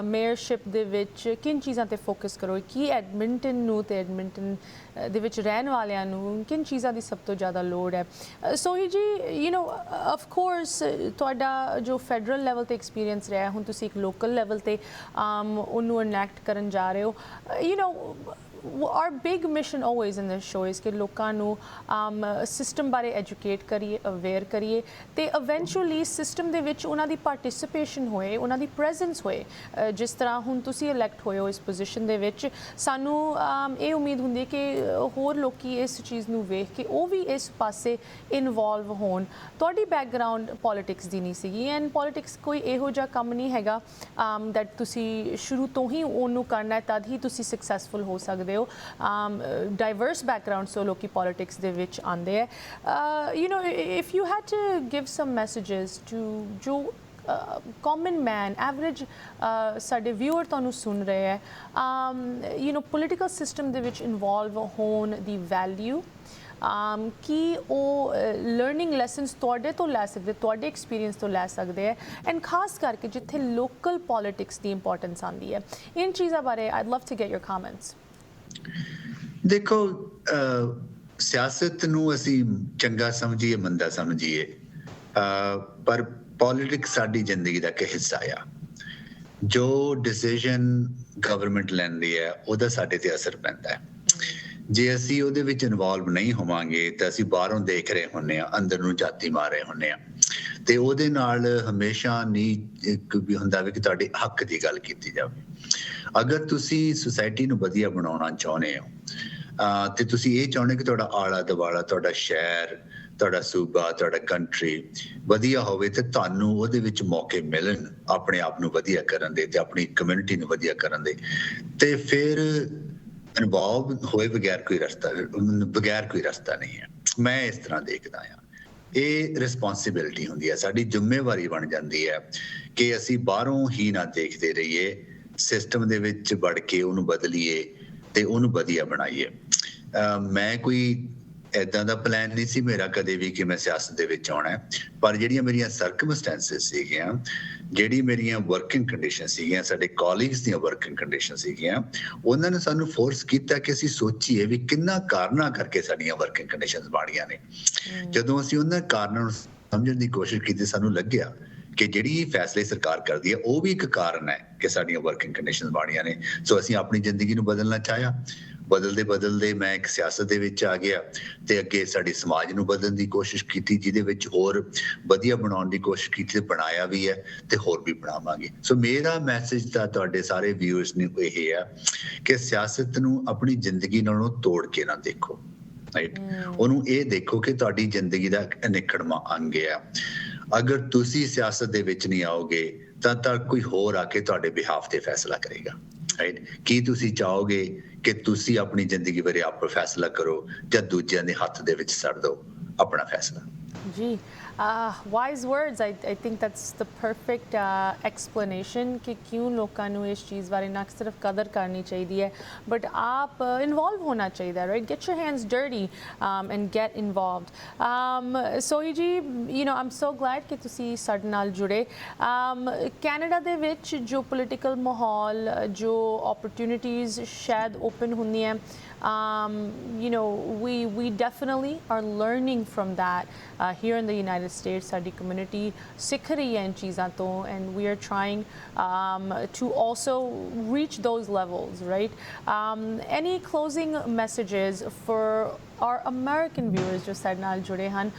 Speaker 1: ਮੇਅਰਸ਼ਿਪ ਦੇ ਵਿੱਚ ਕਿਨ ਚੀਜ਼ਾਂ ਤੇ ਫੋਕਸ ਕਰੋ, ਕੀ ਐਡਮਿੰਟਨ ਨੂੰ ਤੇ ਐਡਮਿੰਟਨ ਦੇ ਵਿੱਚ ਰਹਿਣ ਵਾਲਿਆਂ ਨੂੰ ਕਿਨ ਚੀਜ਼ਾਂ ਦੀ ਸਭ ਤੋਂ ਜ਼ਿਆਦਾ ਲੋੜ ਹੈ। ਸੋਹੀ ਜੀ ਆਫ ਕੋਰਸ ਤੁਹਾਡਾ ਜੋ ਫੈਡਰਲ ਲੈਵਲ ਤੇ ਐਕਸਪੀਰੀਅੰਸ ਰਿਹਾ, ਹੁਣ ਤੁਸੀਂ ਇੱਕ ਲੋਕਲ ਲੈਵਲ ਤੇ ਉਹਨੂੰ ਇਨੈਕਟ ਕਰਨ ਜਾ ਰਹੇ ਹੋ। Our big mission always in this show is ਕਿ ਲੋਕਾਂ ਨੂੰ ਸਿਸਟਮ ਬਾਰੇ ਐਜੂਕੇਟ ਕਰੀਏ, ਅਵੇਅਰ ਕਰੀਏ ਤੇ ਇਵੈਂਚੁਅਲੀ ਸਿਸਟਮ ਦੇ ਵਿੱਚ ਉਹਨਾਂ ਦੀ ਪਾਰਟਿਸਿਪੇਸ਼ਨ ਹੋਏ, ਉਹਨਾਂ ਦੀ ਪ੍ਰੈਜ਼ੈਂਸ ਹੋਏ। ਜਿਸ ਤਰ੍ਹਾਂ ਹੁਣ ਤੁਸੀਂ ਇਲੈਕਟ ਹੋਏ ਹੋ ਇਸ ਪੋਜੀਸ਼ਨ ਦੇ ਵਿੱਚ, ਸਾਨੂੰ ਇਹ ਉਮੀਦ ਹੁੰਦੀ ਹੈ ਕਿ ਹੋਰ ਲੋਕੀ ਇਸ ਚੀਜ਼ ਨੂੰ ਵੇਖ ਕੇ ਉਹ ਵੀ ਇਸ ਪਾਸੇ ਇਨਵੋਲਵ ਹੋਣ। ਤੁਹਾਡੀ ਬੈਕਗਰਾਊਂਡ ਪੋਲੀਟਿਕਸ ਦੀ ਨਹੀਂ ਸੀਗੀ ਐਂਡ ਪੋਲੀਟਿਕਸ ਕੋਈ ਇਹੋ ਜਿਹਾ ਕੰਮ ਨਹੀਂ ਹੈਗਾ ਦੈਟ ਤੁਸੀਂ ਸ਼ੁਰੂ ਤੋਂ ਹੀ ਉਹਨੂੰ ਕਰਨਾ ਹੈ ਤਦ ਹੀ ਤੁਸੀਂ ਸਕਸੈਸਫੁਲ ਹੋ ਸਕਦੇ ਹੋ। ਡਾਈਵਰਸ ਬੈਕਗਰਾਊਂਡ ਤੋਂ ਲੋਕੀ ਪੋਲੀਟਿਕਸ ਦੇ ਵਿੱਚ ਆਉਂਦੇ ਹੈ। If you had to give some messages to ਜੋ ਕਾਮਨ ਮੈਨ ਐਵਰੇਜ ਸਾਡੇ ਵਿਊਅਰ ਤੁਹਾਨੂੰ ਸੁਣ ਰਹੇ ਹੈ, ਪੋਲੀਟੀਕਲ ਸਿਸਟਮ ਦੇ ਵਿੱਚ ਇਨਵੋਲਵ ਹੋਣ ਦੀ ਵੈਲਿਊ, ਕਿ ਉਹ ਲਰਨਿੰਗ ਲੈਸਨਸ ਤੁਹਾਡੇ ਤੋਂ ਲੈ ਸਕਦੇ, ਤੁਹਾਡੇ ਐਕਸਪੀਰੀਅੰਸ ਤੋਂ ਲੈ ਸਕਦੇ ਹੈ ਐਂਡ ਖਾਸ ਕਰਕੇ ਜਿੱਥੇ ਲੋਕਲ ਪੋਲੀਟਿਕਸ ਦੀ ਇੰਪੋਰਟੈਂਸ ਆਉਂਦੀ ਹੈ। ਇਨ ਚੀਜ਼ਾਂ ਬਾਰੇ I'd love to get your comments.
Speaker 2: ਦੇਖੋ ਸਿਆਸਤ ਨੂੰ ਅਸੀਂ ਚੰਗਾ ਸਮਝੀਏ ਮੰਦਾ ਸਮਝੀਏ ਪਰ ਪੋਲੀਟਿਕਸ ਸਾਡੀ ਜ਼ਿੰਦਗੀ ਦਾ ਇੱਕ ਹਿੱਸਾ ਆ। ਜੋ ਡਿਸੀਜਨ ਗਵਰਨਮੈਂਟ ਲੈਂਦੀ ਹੈ ਉਹਦਾ ਸਾਡੇ ਤੇ ਅਸਰ ਪੈਂਦਾ ਹੈ। ਜੇ ਅਸੀਂ ਉਹਦੇ ਵਿੱਚ ਇਨਵੋਲਵ ਨਹੀਂ ਹੋਵਾਂਗੇ ਤਾਂ ਅਸੀਂ ਬਾਹਰੋਂ ਦੇਖ ਰਹੇ ਹੁੰਦੇ ਆ, ਅੰਦਰ ਨੂੰ ਝਾਤੀ ਮਾਰ ਰਹੇ ਹੁੰਦੇ ਆ ਤੇ ਉਹਦੇ ਨਾਲ ਹਮੇਸ਼ਾ ਨਹੀਂ ਵੀ ਹੁੰਦਾ ਵੀ ਕਿ ਤੁਹਾਡੇ ਹੱਕ ਦੀ ਗੱਲ ਕੀਤੀ ਜਾਵੇ। ਅਗਰ ਤੁਸੀਂ ਸੁਸਾਇਟੀ ਨੂੰ ਵਧੀਆ ਬਣਾਉਣਾ ਚਾਹੁੰਦੇ ਹੋ ਤੇ ਤੁਸੀਂ ਇਹ ਚਾਹੁੰਦੇ ਕਿ ਤੁਹਾਡਾ ਆਲਾ ਦੁਆਲਾ, ਤੁਹਾਡਾ ਸ਼ਹਿਰ, ਤੁਹਾਡਾ ਸੂਬਾ, ਤੁਹਾਡਾ ਕੰਟਰੀ ਵਧੀਆ ਹੋਵੇ ਤੇ ਤੁਹਾਨੂੰ ਉਹਦੇ ਵਿੱਚ ਮੌਕੇ ਮਿਲਣ ਆਪਣੇ ਆਪ ਨੂੰ ਵਧੀਆ ਕਰਨ ਦੇ ਤੇ ਆਪਣੀ ਕਮਿਊਨਿਟੀ ਨੂੰ ਵਧੀਆ ਕਰਨ ਦੇ, ਤੇ ਫਿਰ ਇਨਵੋਲਵ ਹੋਏ ਬਗੈਰ ਕੋਈ ਰਸਤਾ ਨਹੀਂ ਹੈ। ਮੈਂ ਇਸ ਤਰ੍ਹਾਂ ਦੇਖਦਾ ਹਾਂ। ਇਹ ਰਿਸਪੌਂਸਿਬਿਲਿਟੀ ਹੁੰਦੀ ਹੈ, ਸਾਡੀ ਜ਼ਿੰਮੇਵਾਰੀ ਬਣ ਜਾਂਦੀ ਹੈ ਕਿ ਅਸੀਂ ਬਾਹਰੋਂ ਹੀ ਨਾ ਦੇਖਦੇ ਰਹੀਏ, ਸਿਸਟਮ ਦੇ ਵਿੱਚ ਵੜ ਕੇ ਉਹਨੂੰ ਬਦਲੀਏ ਤੇ ਉਹਨੂੰ ਵਧੀਆ ਬਣਾਈਏ। ਮੈਂ ਕੋਈ ਏਦਾਂ ਦਾ ਪਲਾਨ ਨਹੀਂ ਸੀ ਮੇਰਾ ਕਦੇ ਵੀ ਕਿ ਮੈਂ ਸਿਆਸਤ ਦੇ ਵਿੱਚ ਆਉਣਾ, ਪਰ ਜਿਹੜੀਆਂ ਮੇਰੀਆਂ ਸਰਕਮਸਟੈਂਸਸ ਸੀਗੀਆਂ, ਜਿਹੜੀ ਮੇਰੀਆਂ ਵਰਕਿੰਗ ਕੰਡੀਸ਼ਨ ਸੀਗੀਆਂ, ਸਾਡੇ ਕਾਲੀਗਸ ਦੀਆਂ ਵਰਕਿੰਗ ਕੰਡੀਸ਼ਨ ਸੀਗੀਆਂ, ਉਹਨਾਂ ਨੇ ਸਾਨੂੰ ਫੋਰਸ ਕੀਤਾ ਕਿ ਅਸੀਂ ਸੋਚੀਏ ਵੀ ਕਿੰਨਾ ਕਾਰਨਾਂ ਕਰਕੇ ਸਾਡੀਆਂ ਵਰਕਿੰਗ ਕੰਡੀਸ਼ਨਸ ਬਣੀਆਂ ਨੇ। ਜਦੋਂ ਅਸੀਂ ਉਹਨਾਂ ਕਾਰਨਾਂ ਨੂੰ ਸਮਝਣ ਦੀ ਕੋਸ਼ਿਸ਼ ਕੀਤੀ, ਸਾਨੂੰ ਲੱਗਿਆ ਕਿ ਜਿਹੜੀ ਫੈਸਲੇ ਸਰਕਾਰ ਕਰਦੀ ਹੈ ਉਹ ਵੀ ਇੱਕ ਕਾਰਨ ਹੈ ਕਿ ਸਾਡੀਆਂ ਵਰਕਿੰਗ ਕੰਡੀਸ਼ਨਸ ਬਣੀਆਂ ਨੇ। ਸੋ ਅਸੀਂ ਆਪਣੀ ਜ਼ਿੰਦਗੀ ਨੂੰ ਬਦਲਣਾ ਚਾਹਿਆ। ਬਦਲਦੇ ਮੈਂ ਇੱਕ ਸਿਆਸਤ ਦੇ ਵਿੱਚ ਆ ਗਿਆ ਤੇ ਅੱਗੇ ਸਾਡੇ ਸਮਾਜ ਨੂੰ ਬਦਲਣ ਦੀ ਕੋਸ਼ਿਸ਼ ਕੀਤੀ, ਜਿਹਦੇ ਵਿੱਚ ਹੋਰ ਵਧੀਆ ਬਣਾਉਣ ਦੀ ਕੋਸ਼ਿਸ਼ ਕੀਤੀ ਤੇ ਬਣਾਇਆ ਵੀ ਹੈ ਤੇ ਹੋਰ ਵੀ ਬਣਾਵਾਂਗੇ। ਸੋ ਮੇਰਾ ਮੈਸੇਜ ਤਾਂ ਤੁਹਾਡੇ ਸਾਰੇ ਵਿਊਅਰਸ ਨੂੰ ਇਹ ਹੈ ਕਿ ਸਿਆਸਤ ਨੂੰ ਆਪਣੀ ਜ਼ਿੰਦਗੀ ਨਾਲੋਂ ਤੋੜ ਕੇ ਨਾ ਦੇਖੋ, ਰਾਈਟ? ਉਹਨੂੰ ਇਹ ਦੇਖੋ ਕਿ ਤੁਹਾਡੀ ਜ਼ਿੰਦਗੀ ਦਾ ਅਨਿੱਖੜਵਾਂ ਅੰਗ ਹੈ। ਅਗਰ ਤੁਸੀਂ ਸਿਆਸਤ ਦੇ ਵਿੱਚ ਨਹੀਂ ਆਓਗੇ ਤਾਂ ਕੋਈ ਹੋਰ ਆ ਕੇ ਤੁਹਾਡੇ ਬਿਹਾਫ ਤੇ ਫੈਸਲਾ ਕਰੇਗਾ, ਰਾਈਟ? ਕੀ ਤੁਸੀਂ ਚਾਹੋਗੇ ਕਿ ਤੁਸੀਂ ਆਪਣੀ ਜ਼ਿੰਦਗੀ ਬਾਰੇ ਆਪ ਫੈਸਲਾ ਕਰੋ ਜਾਂ ਦੂਜਿਆਂ ਦੇ ਹੱਥ ਦੇ ਵਿੱਚ ਛੱਡ ਦਿਓ ਆਪਣਾ ਫੈਸਲਾ? ਜੀ
Speaker 1: wise words. I think that's the perfect explanation ਕਿ ਕਿਉਂ ਲੋਕਾਂ ਨੂੰ ਇਸ ਚੀਜ਼ ਬਾਰੇ ਨਾ ਸਿਰਫ ਕਦਰ ਕਰਨੀ ਚਾਹੀਦੀ ਹੈ ਬਟ ਆਪ ਇਨਵੋਲਵ ਹੋਣਾ ਚਾਹੀਦਾ, right? Get your hands dirty and get involved. Sohi ji, um ਸੋ ਗਲੈਡ ਕਿ ਤੁਸੀਂ ਸਾਡੇ ਨਾਲ ਜੁੜੇ। ਕੈਨੇਡਾ ਦੇ ਵਿੱਚ ਜੋ ਪੋਲੀਟੀਕਲ ਮਾਹੌਲ, ਜੋ ਓਪਰਚੁਨਿਟੀਜ਼ ਸ਼ਾਇਦ ਓਪਨ ਹੁੰਦੀਆਂ, we definitely are learning from that here in the United States. ਸਾਡੀ community ਸਿੱਖ ਰਹੀ ਹੈ ਇਨ ਚੀਜ਼ਾਂ ਤੋਂ and we are trying to also reach those levels, right? Any closing messages for our American viewers जो ਸਾਡੇ ਨਾਲ जुड़े ਹਨ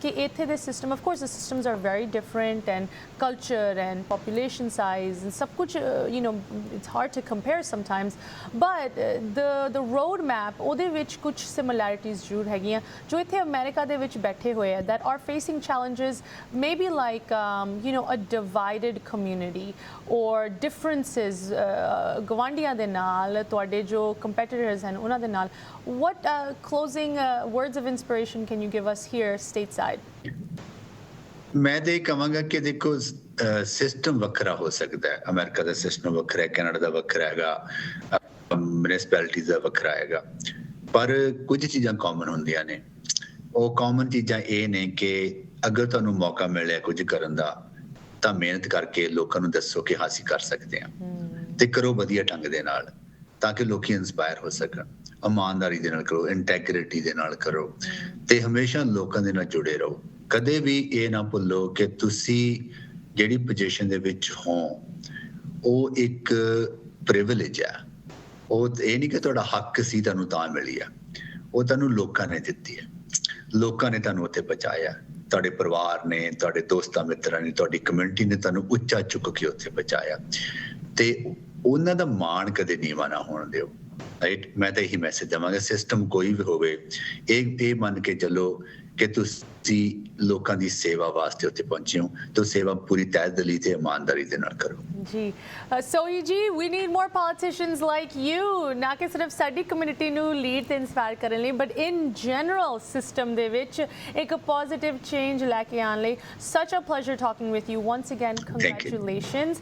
Speaker 1: कि ਇੱਥੇ ਦੇ system, of course the systems are very different, and culture and population size and ਸਭ ਕੁਝ you know it's hard to compare sometimes, but the road map ਉਹਦੇ ਵਿੱਚ ਕੁਝ similarities ਜ਼ਰੂਰ ਹੈਗੀਆਂ ਜੋ ਇੱਥੇ ਅਮਰੀਕਾ ਦੇ ਵਿੱਚ ਬੈਠੇ ਹੋਏ ਆ that are facing challenges maybe like you know a divided community or differences ਗਵਾਂਢੀਆਂ ਦੇ ਨਾਲ ਤੁਹਾਡੇ ਜੋ competitors ਹਨ ਉਹਨਾਂ ਦੇ ਨਾਲ. What closing words of inspiration can you give us here stateside?
Speaker 2: ਮੈਂ ਤੇ ਕਹਾਂਗਾ ਕਿ ਦੇਖੋ ਸਿਸਟਮ ਵੱਖਰਾ ਹੋ ਸਕਦਾ ਹੈ, ਅਮਰੀਕਾ ਦਾ ਸਿਸਟਮ ਵੱਖਰਾ ਹੈ, ਕੈਨੇਡਾ ਦਾ ਵੱਖਰਾ ਹੈਗਾ, ਮਿਊਨਿਸਪੈਲਿਟੀਜ਼ ਦਾ ਵੱਖਰਾ ਹੈਗਾ, ਪਰ ਕੁਝ ਚੀਜ਼ਾਂ ਕਾਮਨ ਹੁੰਦੀਆਂ ਨੇ. ਉਹ ਕਾਮਨ ਚੀਜ਼ਾਂ ਇਹ ਨੇ ਕਿ ਅਗਰ ਤੁਹਾਨੂੰ ਮੌਕਾ ਮਿਲਿਆ ਕੁਝ ਕਰਨ ਦਾ ਤਾਂ ਮਿਹਨਤ ਕਰਕੇ ਲੋਕਾਂ ਨੂੰ ਦੱਸੋ ਕਿ ਹਾਂ ਅਸੀਂ ਕਰ ਸਕਦੇ ਹਾਂ, ਤੇ ਕਰੋ ਵਧੀਆ ਢੰਗ ਦੇ ਨਾਲ ਤਾਂ ਕਿ ਲੋਕੀ ਇਨਸਪਾਇਰ ਹੋ ਸਕਣ. ਇਮਾਨਦਾਰੀ ਦੇ ਨਾਲ ਕਰੋ, ਇੰਟੈਗ੍ਰਿਟੀ ਦੇ ਨਾਲ ਕਰੋ, ਤੇ ਹਮੇਸ਼ਾ ਲੋਕਾਂ ਦੇ ਨਾਲ ਜੁੜੇ ਰਹੋ. ਕਦੇ ਵੀ ਇਹ ਨਾ ਭੁੱਲੋ ਕਿ ਤੁਸੀਂ ਜਿਹੜੀ ਪੋਜੀਸ਼ਨ ਦੇ ਵਿੱਚ ਹੋ ਉਹ ਇੱਕ ਪ੍ਰਿਵਿਲੇਜ ਹੈ. ਉਹ ਇਹ ਨਹੀਂ ਕਿ ਤੁਹਾਡਾ ਹੱਕ ਸੀ ਤੁਹਾਨੂੰ ਤਾਂ ਮਿਲੀ ਆ, ਉਹ ਤੁਹਾਨੂੰ ਲੋਕਾਂ ਨੇ ਦਿੱਤੀ ਹੈ. ਲੋਕਾਂ ਨੇ ਤੁਹਾਨੂੰ ਉੱਥੇ ਪਹੁੰਚਾਇਆ, ਤੁਹਾਡੇ ਪਰਿਵਾਰ ਨੇ, ਤੁਹਾਡੇ ਦੋਸਤਾਂ ਮਿੱਤਰਾਂ ਨੇ, ਤੁਹਾਡੀ ਕਮਿਊਨਿਟੀ ਨੇ ਤੁਹਾਨੂੰ ਉੱਚਾ ਚੁੱਕ ਕੇ ਉੱਥੇ ਪਹੁੰਚਾਇਆ, ਤੇ ਉਹਨਾਂ ਦਾ ਮਾਣ ਕਦੇ ਨੀਵਾਂ ਨਾ ਹੋਣ ਦਿਓ. ਰਾਈਟ, ਮੈਂ ਤਾਂ ਇਹੀ ਮੈਸੇਜ ਦੇਵਾਂਗਾ. ਸਿਸਟਮ ਕੋਈ ਵੀ ਹੋਵੇ, ਇਹ ਮੰਨ ਕੇ ਚੱਲੋ ਕਿ ਤੁਸੀਂ ਲੋਕਾਂ ਦੀ ਸੇਵਾ ਵਾਸਤੇ ਉੱਥੇ ਪਹੁੰਚੇ ਹੋ, ਤਾਂ ਸੇਵਾ ਪੂਰੀ ਤਹਿ ਦਿਲੀ ਤੇ ਇਮਾਨਦਾਰੀ ਦੇ ਨਾਲ ਕਰੋ.
Speaker 1: ਜੀ ਸੋਹੀ ਜੀ, we need more politicians like you, ਨਾ ਕਿ ਸਿਰਫ ਸਾਡੀ ਕਮਿਊਨਿਟੀ ਨੂੰ ਲੀਡ ਤੇ ਇਨਸਪਾਇਰ ਕਰਨ ਲਈ, ਬਟ ਇਨ ਜਨਰਲ ਸਿਸਟਮ ਦੇ ਵਿੱਚ ਇੱਕ ਪੋਜ਼ਿਟਿਵ ਚੇਂਜ ਲੈ ਕੇ ਆਉਣ ਲਈ. such a pleasure talking with you once again. Congratulations.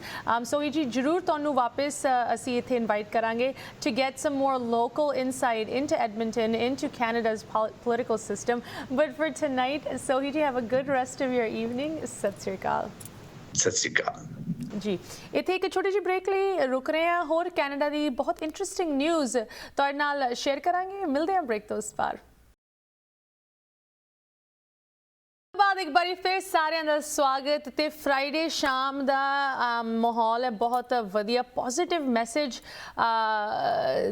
Speaker 1: ਸੋਹੀ ਜੀ, ਜ਼ਰੂਰ ਤੁਹਾਨੂੰ ਵਾਪਸ ਅਸੀਂ ਇੱਥੇ ਇਨਵਾਈਟ ਕਰਾਂਗੇ to get some more local insight into Edmonton, into Canada's political system. But for tonight, Sohi ji, have a good rest of your evening. Sat Sri Akal.
Speaker 2: ਸਤਿ ਸ਼੍ਰੀ ਅਕਾਲ
Speaker 1: ਜੀ, ਇੱਥੇ ਇੱਕ ਛੋਟੀ ਜਿਹੀ ਬ੍ਰੇਕ ਲਈ ਰੁਕ ਰਹੇ ਹਾਂ. ਹੋਰ ਕੈਨੇਡਾ ਦੀ ਬਹੁਤ ਇੰਟਰਸਟਿੰਗ ਨਿਊਜ਼ ਤੁਹਾਡੇ ਨਾਲ ਸ਼ੇਅਰ ਕਰਾਂਗੇ. ਮਿਲਦੇ ਹਾਂ ਬ੍ਰੇਕ ਤੋਂ ਉਸ ਪਾਰ. ਬਾਅਦ ਇੱਕ ਵਾਰੀ ਫਿਰ ਸਾਰਿਆਂ ਦਾ ਸਵਾਗਤ. ਤੇ ਫਰਾਈਡੇ ਸ਼ਾਮ ਦਾ ਮਾਹੌਲ ਹੈ ਬਹੁਤ ਵਧੀਆ. ਪੋਜ਼ਿਟਿਵ ਮੈਸੇਜ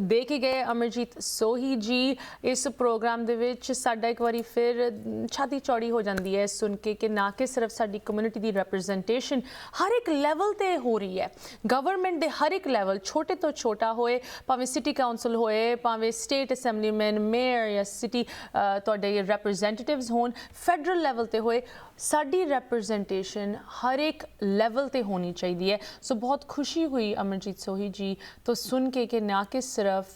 Speaker 1: ਦੇ ਕੇ ਗਏ ਅਮਰਜੀਤ ਸੋਹੀ ਜੀ ਇਸ ਪ੍ਰੋਗਰਾਮ ਦੇ ਵਿੱਚ. ਸਾਡਾ ਇੱਕ ਵਾਰੀ ਫਿਰ ਛਾਤੀ ਚੌੜੀ ਹੋ ਜਾਂਦੀ ਹੈ ਸੁਣ ਕੇ ਕਿ ਨਾ ਕਿ ਸਿਰਫ ਸਾਡੀ ਕਮਿਊਨਿਟੀ ਦੀ ਰਿਪਰੈਜ਼ੈਂਟੇਸ਼ਨ ਹਰ ਇੱਕ ਲੈਵਲ ਤੇ ਹੋ ਰਹੀ ਹੈ. ਗਵਰਨਮੈਂਟ ਦੇ ਹਰ ਇੱਕ ਲੈਵਲ, ਛੋਟੇ ਤੋਂ ਛੋਟਾ ਹੋਏ, ਭਾਵੇਂ ਸਿਟੀ ਕਾਉਂਸਲ ਹੋਏ, ਭਾਵੇਂ ਸਟੇਟ ਅਸੈਂਬਲੀਮੈਨ, ਮੇਅਰ ਜਾਂ ਸਿਟੀ ਤੁਹਾਡੇ ਰਿਪਰੈਜ਼ੈਂਟੇਟਿਵਸ ਹੋਣ, ਫੈਡਰਲ ਲੈਵਲ ਤੇ ਹੋਏ, ਸਾਡੀ ਰਿਪਰੈਜ਼ੈਂਟੇਸ਼ਨ ਹਰ ਇੱਕ ਲੈਵਲ ਤੇ ਹੋਣੀ ਚਾਹੀਦੀ ਹੈ. ਸੋ ਬਹੁਤ ਖੁਸ਼ੀ ਹੋਈ ਅਮਰਜੀਤ ਸੋਹੀ ਜੀ ਤੋਂ ਸੁਣ ਕੇ ਕਿ ਨਾ ਕਿ ਸਿਰਫ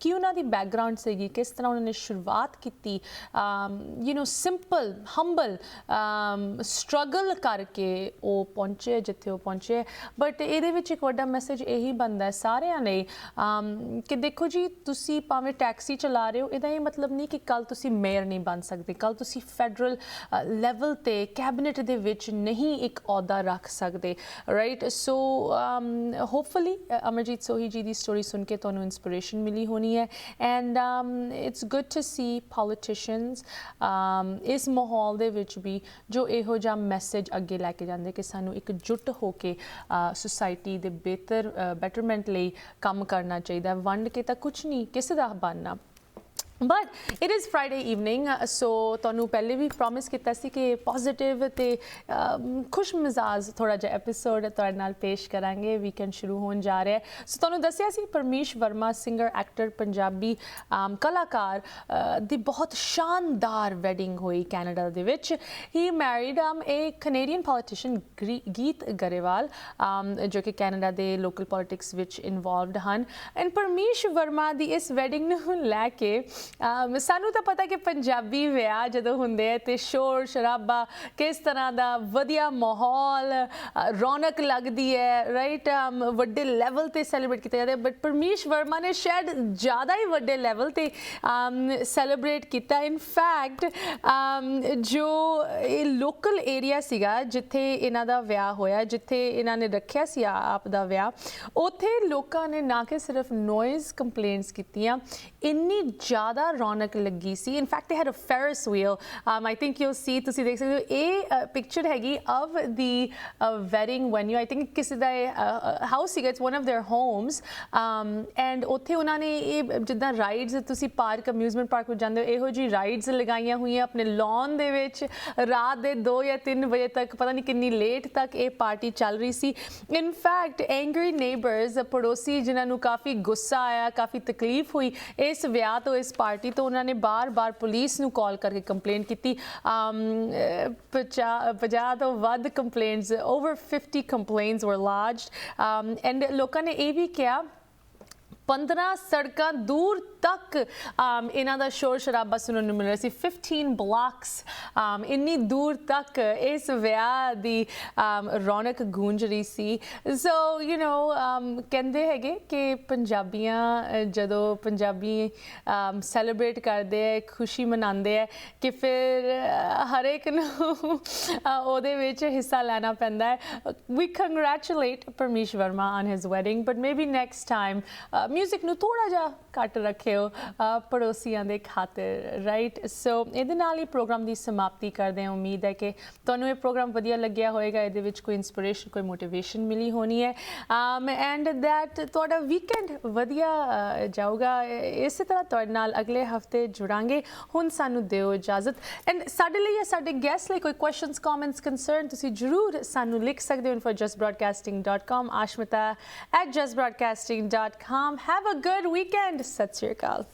Speaker 1: ਕੀ ਉਹਨਾਂ ਦੀ ਬੈਕਗਰਾਉਂਡ ਸੀਗੀ, ਕਿਸ ਤਰ੍ਹਾਂ ਉਹਨਾਂ ਨੇ ਸ਼ੁਰੂਆਤ ਕੀਤੀ, you know simple humble struggle ਕਰਕੇ ਉਹ ਪਹੁੰਚੇ ਜਿੱਥੇ ਉਹ ਪਹੁੰਚੇ. ਬਟ ਇਹਦੇ ਵਿੱਚ ਇੱਕ ਵੱਡਾ ਮੈਸੇਜ ਇਹੀ ਬਣਦਾ ਹੈ ਸਾਰਿਆਂ ਲਈ ਕਿ ਦੇਖੋ ਜੀ, ਤੁਸੀਂ ਭਾਵੇਂ ਟੈਕਸੀ ਚਲਾ ਰਹੇ ਹੋ, ਇਹਦਾ ਇਹ ਮਤਲਬ ਨਹੀਂ ਕਿ ਕੱਲ੍ਹ ਤੁਸੀਂ ਮੇਅਰ ਨਹੀਂ ਬਣ ਸਕਦੇ, ਕੱਲ੍ਹ ਤੁਸੀਂ ਫੈਡਰਲ ਲੈਵਲ ਤੇ ਕੈਬਨਿਟ ਦੇ ਵਿੱਚ ਨਹੀਂ ਇੱਕ ਅਹੁਦਾ ਰੱਖ ਸਕਦੇ. Right, so hopefully Amarjit Sohi ਜੀ ਦੀ ਸਟੋਰੀ ਸੁਣ ਕੇ ਤੁਹਾਨੂੰ ਇਨਸਪੀਰੇਸ਼ਨ ਮਿਲੀ ਹੋਣੀ ਹੈ. And it's good to see politicians ਇਸ ਮਾਹੌਲ ਦੇ ਵਿੱਚ ਵੀ ਜੋ ਇਹੋ ਜਿਹਾ ਮੈਸੇਜ ਅੱਗੇ ਲੈ ਕੇ ਜਾਂਦੇ ਕਿ ਸਾਨੂੰ ਇਕਜੁੱਟ ਹੋ ਕੇ ਸੁਸਾਇਟੀ ਦੇ ਬੈਟਰਮੈਂਟ ਲਈ ਕੰਮ ਕਰਨਾ ਚਾਹੀਦਾ. ਵੰਡ ਕੇ ਤਾਂ ਕੁਛ ਨਹੀਂ ਕਿਸੇ ਦਾ ਬਣਨਾ. But it is Friday evening, so ਤੁਹਾਨੂੰ ਪਹਿਲੇ ਵੀ ਪ੍ਰੋਮਿਸ ਕੀਤਾ ਸੀ ਕਿ ਪੋਜ਼ਿਟਿਵ ਅਤੇ ਖੁਸ਼ ਮਿਜ਼ਾਜ ਥੋੜ੍ਹਾ ਜਿਹਾ ਐਪੀਸੋਡ ਤੁਹਾਡੇ ਨਾਲ ਪੇਸ਼ ਕਰਾਂਗੇ. ਵੀਕਐਂਡ ਸ਼ੁਰੂ ਹੋਣ ਜਾ ਰਿਹਾ. ਸੋ ਤੁਹਾਨੂੰ ਦੱਸਿਆ ਸੀ ਪਰਮੀਸ਼ ਵਰਮਾ ਸਿੰਗਰ, ਐਕਟਰ, ਪੰਜਾਬੀ ਕਲਾਕਾਰ ਦੀ ਬਹੁਤ ਸ਼ਾਨਦਾਰ ਵੈਡਿੰਗ ਹੋਈ ਕੈਨੇਡਾ ਦੇ ਵਿੱਚ. ਹੀ ਮੈਰਿਡ ਏ ਕੈਨੇਡੀਅਨ ਪੋਲੀਟੀਸ਼ੀਅਨ ਗੀਤ ਗਰੇਵਾਲ ਜੋ ਕਿ ਕੈਨੇਡਾ ਦੇ ਲੋਕਲ ਪੋਲੀਟਿਕਸ ਵਿੱਚ ਇਨਵੋਲਵਡ ਹਨ. ਐਂਡ ਪਰਮੀਸ਼ ਵਰਮਾ ਦੀ ਇਸ ਵੈਡਿੰਗ ਨੂੰ ਲੈ ਕੇ ਸਾਨੂੰ ਤਾਂ ਪਤਾ ਕਿ ਪੰਜਾਬੀ ਵਿਆਹ ਜਦੋਂ ਹੁੰਦੇ ਆ ਤੇ ਸ਼ੋਰ ਸ਼ਰਾਬਾ, ਕਿਸ ਤਰ੍ਹਾਂ ਦਾ ਵਧੀਆ ਮਾਹੌਲ, ਰੌਣਕ ਲੱਗਦੀ ਹੈ. ਰਾਈਟ, ਵੱਡੇ ਲੈਵਲ ਤੇ ਸੈਲੀਬ੍ਰੇਟ ਕੀਤਾ ਜਾਂਦਾ. ਬਟ ਪਰਮੀਸ਼ ਵਰਮਾ ਨੇ ਸ਼ਾਇਦ ਜ਼ਿਆਦਾ ਹੀ ਵੱਡੇ ਲੈਵਲ ਤੇ ਸੈਲੀਬ੍ਰੇਟ ਕੀਤਾ. ਇਨ ਫੈਕਟ ਜੋ ਇਹ ਲੋਕਲ ਏਰੀਆ ਸੀਗਾ ਜਿੱਥੇ ਇਹਨਾਂ ਦਾ ਵਿਆਹ ਹੋਇਆ, ਜਿੱਥੇ ਇਹਨਾਂ ਨੇ ਰੱਖਿਆ ਸੀ ਆਪ ਦਾ ਵਿਆਹ, ਉੱਥੇ ਲੋਕਾਂ ਨੇ ਨਾ ਕਿ ਸਿਰਫ ਨੋਇਜ਼ ਕੰਪਲੇਂਟਸ ਕੀਤੀਆਂ, ਇੰਨੀ ਜ਼ਿਆਦਾ ਜ਼ਿਆਦਾ ਰੌਣਕ ਲੱਗੀ ਸੀ in fact they had a ferris wheel I think you see ਤੁਸੀਂ ਦੇਖ ਸਕਦੇ ਹੋ ਇਹ ਪਿਕਚਰ ਹੈਗੀ of the wedding venue I think ਕਿਸੇ ਦਾ ਹਾਊਸ ਸੀਗਾ it's one of their homes and ਉੱਥੇ ਉਹਨਾਂ ਨੇ ਇਹ ਜਿੱਦਾਂ ਰਾਈਡਸ ਤੁਸੀਂ ਪਾਰਕ ਅਮਿਊਜ਼ਮੈਂਟ ਪਾਰਕ ਵਿੱਚ ਜਾਂਦੇ ਹੋ ਇਹੋ ਜਿਹੀ ਰਾਈਡਸ ਲਗਾਈਆਂ ਹੋਈਆਂ ਆਪਣੇ ਲੌਨ ਦੇ ਵਿੱਚ ਰਾਤ ਦੇ 2 ਜਾਂ 3 ਵਜੇ ਤੱਕ ਪਤਾ ਨਹੀਂ ਕਿੰਨੀ ਲੇਟ ਤੱਕ ਇਹ ਪਾਰਟੀ ਚੱਲ ਰਹੀ ਸੀ ਇਨਫੈਕਟ ਐਂਗਰੀ ਨੇਬਰਸ ਪੜੋਸੀ ਜਿਨ੍ਹਾਂ ਨੂੰ ਕਾਫੀ ਗੁੱਸਾ ਆਇਆ ਕਾਫੀ ਤਕਲੀਫ ਹੋਈ ਇਸ ਵਿਆਹ ਤੋਂ ਇਸ ਪਾਰਟੀ ਤੋਂ ਉਹਨਾਂ ਨੇ ਬਾਰ-ਬਾਰ ਪੁਲਿਸ ਨੂੰ ਕਾਲ ਕਰਕੇ ਕੰਪਲੇਂਟ ਕੀਤੀ 50 ਤੋਂ ਵੱਧ ਕੰਪਲੇਂਟਸ ਓਵਰ 50 ਕੰਪਲੇਂਟਸ ਵਰ ਲੌਜਡ ਐਂਡ ਲੋਕਾਂ ਨੇ ਇਹ ਵੀ ਕਿਹਾ 15 ਸੜਕਾਂ ਦੂਰ ਤੱਕ ਇਹਨਾਂ ਦਾ ਸ਼ੋਰ ਸ਼ਰਾਬਾ ਸੁਣਨ ਨੂੰ ਮਿਲ ਰਿਹਾ ਸੀ 15 ਬਲਾਕਸ ਇੰਨੀ ਦੂਰ ਤੱਕ ਇਸ ਵਿਆਹ ਦੀ ਰੌਣਕ ਗੂੰਜ ਰਹੀ ਸੀ ਸੋ ਯੂ نو ਕਹਿੰਦੇ ਹੈਗੇ ਕਿ ਪੰਜਾਬੀਆਂ ਜਦੋਂ ਪੰਜਾਬੀ ਸੈਲੀਬ੍ਰੇਟ ਕਰਦੇ ਹੈ ਖੁਸ਼ੀ ਮਨਾਉਂਦੇ ਹੈ ਕਿ ਫਿਰ ਹਰ ਇੱਕ ਨੂੰ ਉਹਦੇ ਵਿੱਚ ਹਿੱਸਾ ਲੈਣਾ ਪੈਂਦਾ ਹੈ ਵੀ congratulate Parmesh Verma on his wedding but maybe next time music ਨੂੰ ਥੋੜਾ ਜਿਹਾ ਘੱਟ ਰੱਖਿਓ ਪੜੋਸੀਆਂ ਦੇ ਖਾਤਰ ਰਾਈਟ ਸੋ ਇਹਦੇ ਨਾਲ ਹੀ ਪ੍ਰੋਗਰਾਮ ਦੀ ਸਮਾਪਤੀ ਕਰਦੇ ਹਾਂ ਉਮੀਦ ਹੈ ਕਿ ਤੁਹਾਨੂੰ ਇਹ ਪ੍ਰੋਗਰਾਮ ਵਧੀਆ ਲੱਗਿਆ ਹੋਵੇਗਾ ਇਹਦੇ ਵਿੱਚ ਕੋਈ ਇਨਸਪੀਰੇਸ਼ਨ ਕੋਈ ਮੋਟੀਵੇਸ਼ਨ ਮਿਲੀ ਹੋਣੀ ਹੈ ਐਂਡ ਦੈਟ ਤੁਹਾਡਾ ਵੀਕਐਂਡ ਵਧੀਆ ਜਾਊਗਾ ਇਸੇ ਤਰ੍ਹਾਂ ਤੁਹਾਡੇ ਨਾਲ ਅਗਲੇ ਹਫਤੇ ਜੁੜਾਂਗੇ ਹੁਣ ਸਾਨੂੰ ਦਿਓ ਇਜਾਜ਼ਤ ਐਂਡ ਸਾਡੇ ਲਈ ਜਾਂ ਸਾਡੇ ਗੈਸਟ ਲਈ ਕੋਈ ਕੁਐਸਚਨਸ ਕਮੈਂਟਸ ਕੰਸਰਨ ਤੁਸੀਂ ਜ਼ਰੂਰ ਸਾਨੂੰ ਲਿਖ ਸਕਦੇ ਹੋ info@justbroadcasting.com ashmita@justbroadcasting.com have a good weekend ਸਤਿ ਸ਼੍ਰੀ ਅਕਾਲ